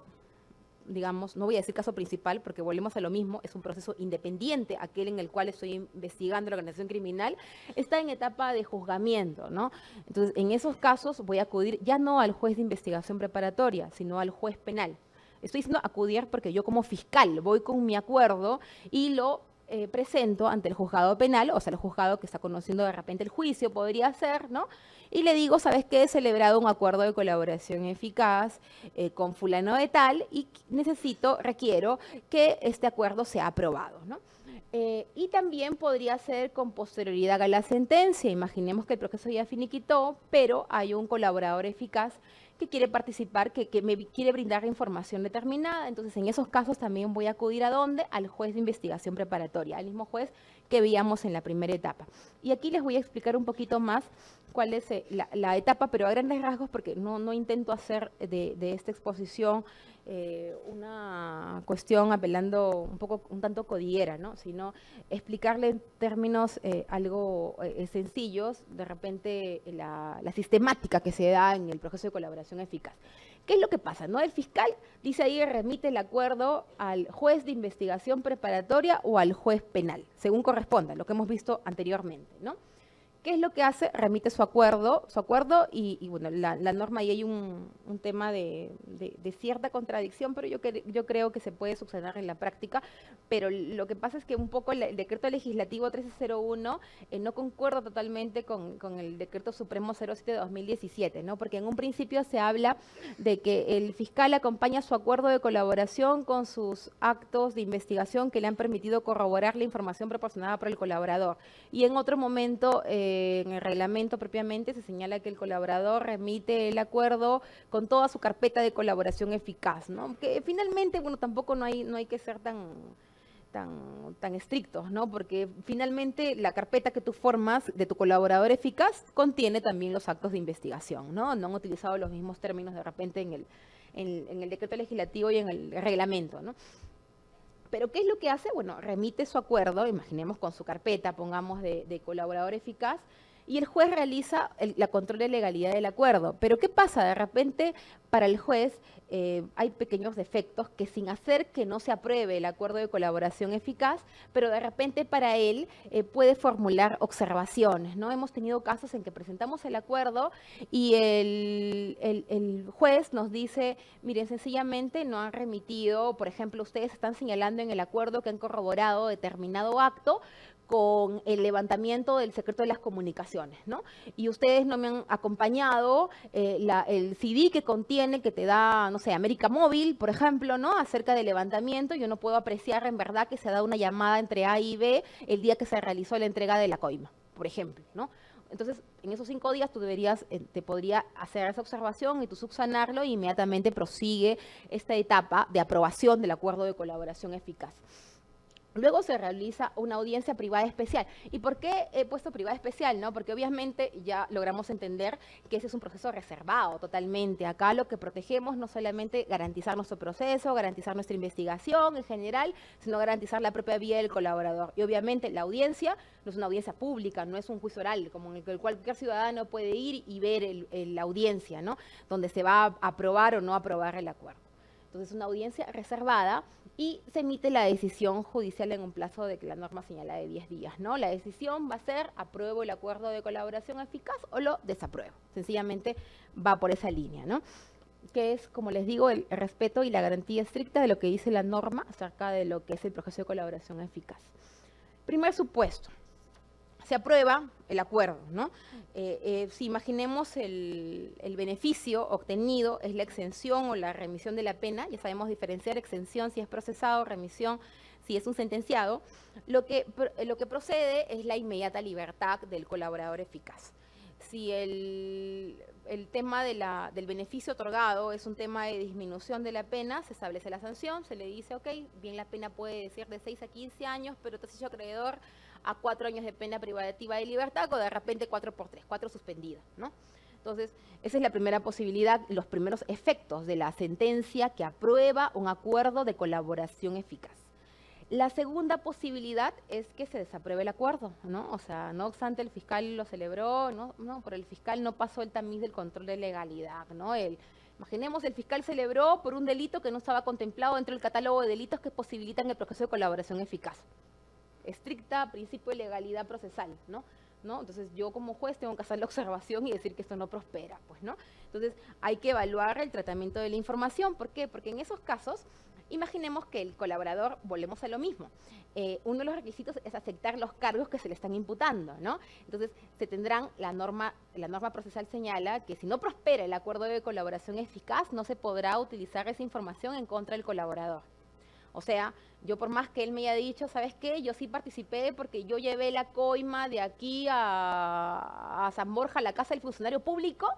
digamos, no voy a decir caso principal porque volvemos a lo mismo, es un proceso independiente, aquel en el cual estoy investigando la organización criminal, está en etapa de juzgamiento, ¿no? Entonces, en esos casos voy a acudir ya no al juez de investigación preparatoria, sino al juez penal. Estoy diciendo acudir porque yo como fiscal voy con mi acuerdo y lo presento ante el juzgado penal, o sea, el juzgado que está conociendo de repente el juicio, podría ser, ¿no? Y le digo, ¿sabes qué? He celebrado un acuerdo de colaboración eficaz con fulano de tal y requiero que este acuerdo sea aprobado, ¿no? Y también podría ser con posterioridad a la sentencia. Imaginemos que el proceso ya finiquitó, pero hay un colaborador eficaz que quiere participar, que me quiere brindar información determinada. Entonces, en esos casos también voy a acudir ¿a dónde? Al juez de investigación preparatoria, al mismo juez que veíamos en la primera etapa. Y aquí les voy a explicar un poquito más cuál es la etapa, pero a grandes rasgos, porque no intento hacer de esta exposición una cuestión apelando un tanto codillera, ¿no? Sino explicarle en términos algo sencillos, de repente la sistemática que se da en el proceso de colaboración eficaz. ¿Qué es lo que pasa? ¿No? El fiscal dice ahí, remite el acuerdo al juez de investigación preparatoria o al juez penal, según corresponda, lo que hemos visto anteriormente, ¿no? ¿Qué es lo que hace? Remite su acuerdo y bueno, la norma, y hay un tema de cierta contradicción, pero yo creo que se puede subsanar en la práctica, pero lo que pasa es que un poco el decreto legislativo 1301 no concuerda totalmente con el decreto supremo 07 de 2017, ¿no? Porque en un principio se habla de que el fiscal acompaña su acuerdo de colaboración con sus actos de investigación que le han permitido corroborar la información proporcionada por el colaborador, y en otro momento en el reglamento propiamente se señala que el colaborador remite el acuerdo con toda su carpeta de colaboración eficaz, ¿no? Que finalmente, bueno, tampoco no hay que ser tan estrictos, ¿no? Porque finalmente la carpeta que tú formas de tu colaborador eficaz contiene también los actos de investigación, ¿no? No han utilizado los mismos términos de repente en el decreto legislativo y en el reglamento, ¿no? Pero ¿qué es lo que hace? Bueno, remite su acuerdo, imaginemos con su carpeta, pongamos de colaborador eficaz, y el juez realiza la control de legalidad del acuerdo. Pero ¿qué pasa? De repente, para el juez hay pequeños defectos que sin hacer que no se apruebe el acuerdo de colaboración eficaz, pero de repente para él puede formular observaciones, ¿no? Hemos tenido casos en que presentamos el acuerdo y el juez nos dice, miren, sencillamente no han remitido, por ejemplo, ustedes están señalando en el acuerdo que han corroborado determinado acto con el levantamiento del secreto de las comunicaciones, ¿no? Y ustedes no me han acompañado el CD que contiene, que te da, no sé, América Móvil, por ejemplo, ¿no? Acerca del levantamiento, yo no puedo apreciar en verdad que se ha dado una llamada entre A y B el día que se realizó la entrega de la coima, por ejemplo, ¿no? Entonces, en esos 5 días tú te podría hacer esa observación y tú subsanarlo, y inmediatamente prosigue esta etapa de aprobación del acuerdo de colaboración eficaz. Luego se realiza una audiencia privada especial. ¿Y por qué he puesto privada especial? ¿No? Porque obviamente ya logramos entender que ese es un proceso reservado totalmente. Acá lo que protegemos no solamente garantizar nuestro proceso, garantizar nuestra investigación en general, sino garantizar la propia vida del colaborador. Y obviamente la audiencia no es una audiencia pública, no es un juicio oral, como en el que cualquier ciudadano puede ir y ver la audiencia, ¿no? Donde se va a aprobar o no aprobar el acuerdo. Entonces, una audiencia reservada y se emite la decisión judicial en un plazo de que la norma señala de 10 días, ¿no? La decisión va a ser apruebo el acuerdo de colaboración eficaz o lo desapruebo. Sencillamente va por esa línea, ¿no? Que es, como les digo, el respeto y la garantía estricta de lo que dice la norma acerca de lo que es el proceso de colaboración eficaz. Primer supuesto, se aprueba el acuerdo, ¿no? Si imaginemos el beneficio obtenido es la exención o la remisión de la pena, ya sabemos diferenciar exención si es procesado, remisión si es un sentenciado, lo que procede es la inmediata libertad del colaborador eficaz. Si el tema del beneficio otorgado es un tema de disminución de la pena, se establece la sanción, se le dice, ok, bien la pena puede ser de 6 a 15 años, pero te has hecho acreedor a 4 años de pena privativa de libertad o de repente 4 por 3, 4 suspendidas, ¿no? Entonces, esa es la primera posibilidad, los primeros efectos de la sentencia que aprueba un acuerdo de colaboración eficaz. La segunda posibilidad es que se desapruebe el acuerdo, ¿no? O sea, no obstante el fiscal lo celebró, ¿no? Por el fiscal no pasó el tamiz del control de legalidad, ¿no? Imaginemos, el fiscal celebró por un delito que no estaba contemplado dentro del catálogo de delitos que posibilitan el proceso de colaboración eficaz. Estricta principio de legalidad procesal, ¿no? Entonces yo como juez tengo que hacer la observación y decir que esto no prospera, pues, ¿no? Entonces hay que evaluar el tratamiento de la información. ¿Por qué? Porque en esos casos, imaginemos que el colaborador, volvemos a lo mismo, uno de los requisitos es aceptar los cargos que se le están imputando, ¿no? Entonces se tendrán, la norma procesal señala que si no prospera el acuerdo de colaboración eficaz, no se podrá utilizar esa información en contra del colaborador. O sea, yo por más que él me haya dicho, ¿sabes qué? Yo sí participé porque yo llevé la coima de aquí a San Borja, a la casa del funcionario público,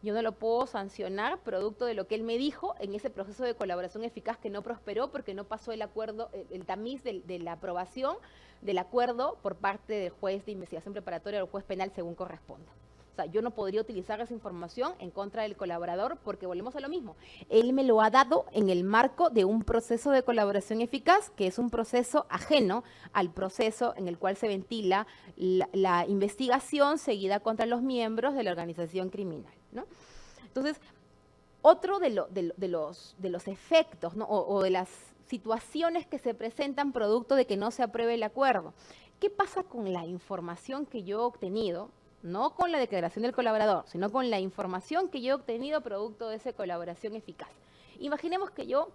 yo no lo puedo sancionar producto de lo que él me dijo en ese proceso de colaboración eficaz que no prosperó porque no pasó el acuerdo, el tamiz de la aprobación del acuerdo por parte del juez de investigación preparatoria o el juez penal según corresponda. O sea, yo no podría utilizar esa información en contra del colaborador porque volvemos a lo mismo. Él me lo ha dado en el marco de un proceso de colaboración eficaz, que es un proceso ajeno al proceso en el cual se ventila la investigación seguida contra los miembros de la organización criminal, ¿no? Entonces, otro de los efectos, ¿no? o de las situaciones que se presentan producto de que no se apruebe el acuerdo. ¿Qué pasa con la información que yo he obtenido? No con la declaración del colaborador, sino con la información que yo he obtenido producto de esa colaboración eficaz. Imaginemos que yo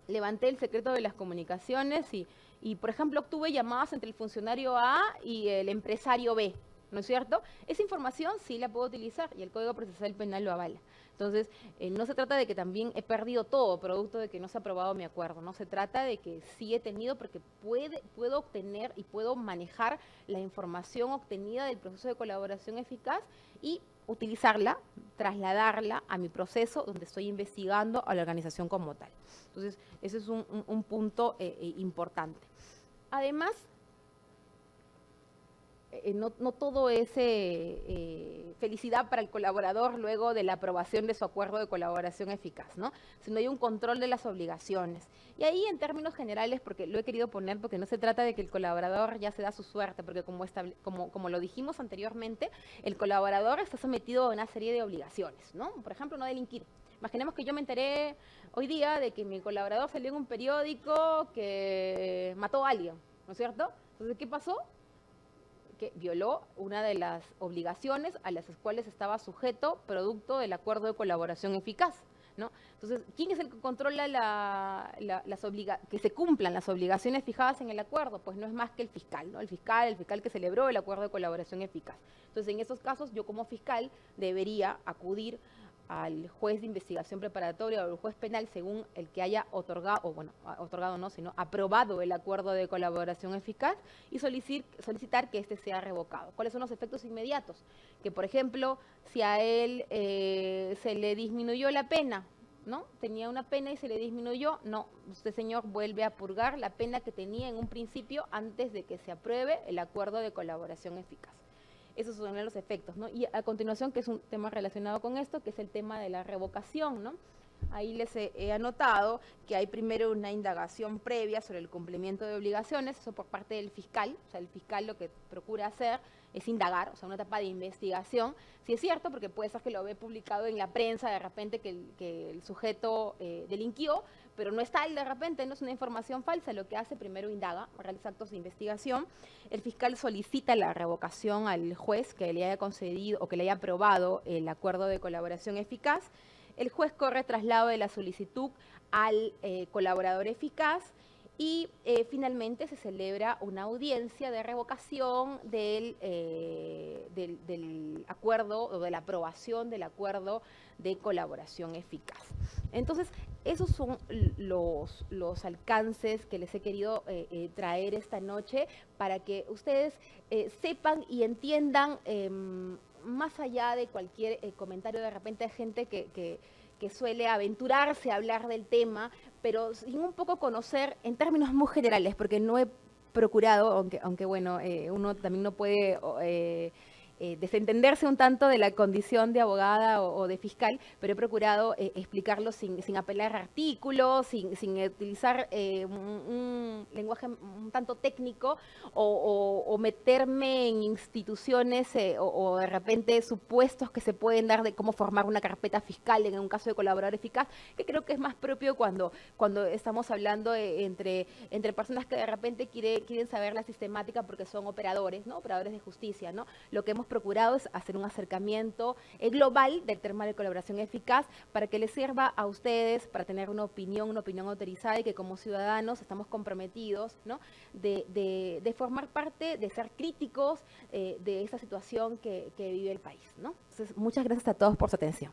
levanté el secreto de las comunicaciones y, por ejemplo, obtuve llamadas entre el funcionario A y el empresario B, ¿no es cierto? Esa información sí la puedo utilizar y el Código Procesal Penal lo avala. Entonces, no se trata de que también he perdido todo producto de que no se ha aprobado mi acuerdo, no se trata de que sí he tenido porque puedo obtener y puedo manejar la información obtenida del proceso de colaboración eficaz y utilizarla, trasladarla a mi proceso donde estoy investigando a la organización como tal. Entonces, ese es un punto importante. Además, no todo es felicidad para el colaborador luego de la aprobación de su acuerdo de colaboración eficaz, ¿no? Sino hay un control de las obligaciones. Y ahí en términos generales, porque lo he querido poner, porque no se trata de que el colaborador ya se da su suerte, porque como lo dijimos anteriormente, el colaborador está sometido a una serie de obligaciones, ¿no? Por ejemplo, no delinquir. Imaginemos que yo me enteré hoy día de que mi colaborador salió en un periódico que mató a alguien, ¿no es cierto? Entonces, ¿qué pasó? Que violó una de las obligaciones a las cuales estaba sujeto producto del acuerdo de colaboración eficaz, ¿no? Entonces, ¿quién es el que controla que se cumplan las obligaciones fijadas en el acuerdo? Pues no es más que el fiscal, ¿no? El fiscal que celebró el acuerdo de colaboración eficaz. Entonces, en esos casos, yo como fiscal debería acudir al juez de investigación preparatoria o al juez penal según el que haya otorgado, o bueno, otorgado no, sino aprobado el acuerdo de colaboración eficaz y solicitar que éste sea revocado. ¿Cuáles son los efectos inmediatos? Que, por ejemplo, si a él se le disminuyó la pena ¿no? Tenía una pena y se le disminuyó, no, usted señor vuelve a purgar la pena que tenía en un principio antes de que se apruebe el acuerdo de colaboración eficaz. Esos son los efectos, ¿no? Y a continuación, que es un tema relacionado con esto, que es el tema de la revocación, ¿no? Ahí les he anotado que hay primero una indagación previa sobre el cumplimiento de obligaciones, eso por parte del fiscal, o sea, el fiscal lo que procura hacer es indagar, o sea, una etapa de investigación. Si es cierto, porque puede ser que lo ve publicado en la prensa de repente que el sujeto delinquió, pero no es tal de repente, no es una información falsa, lo que hace primero indaga, realiza actos de investigación, el fiscal solicita la revocación al juez que le haya concedido o que le haya aprobado el acuerdo de colaboración eficaz. El juez corre traslado de la solicitud al colaborador eficaz y finalmente se celebra una audiencia de revocación del acuerdo o de la aprobación del acuerdo de colaboración eficaz. Entonces, esos son los alcances que les he querido traer esta noche para que ustedes sepan y entiendan más allá de cualquier comentario. De repente hay gente que suele aventurarse a hablar del tema, pero sin un poco conocer en términos muy generales, porque no he procurado, aunque bueno, uno también no puede desentenderse un tanto de la condición de abogada o de fiscal, pero he procurado explicarlo sin apelar a artículos, sin utilizar un lenguaje un tanto técnico o meterme en instituciones o de repente supuestos que se pueden dar de cómo formar una carpeta fiscal en un caso de colaborador eficaz, que creo que es más propio cuando estamos hablando entre personas que de repente quieren saber la sistemática porque son operadores, ¿no? Operadores de justicia, ¿no? Lo que hemos procurado es hacer un acercamiento global del tema de colaboración eficaz para que les sirva a ustedes para tener una opinión autorizada y que como ciudadanos estamos comprometidos, ¿no? de formar parte, de ser críticos de esa situación que vive el país, ¿no? Entonces, muchas gracias a todos por su atención.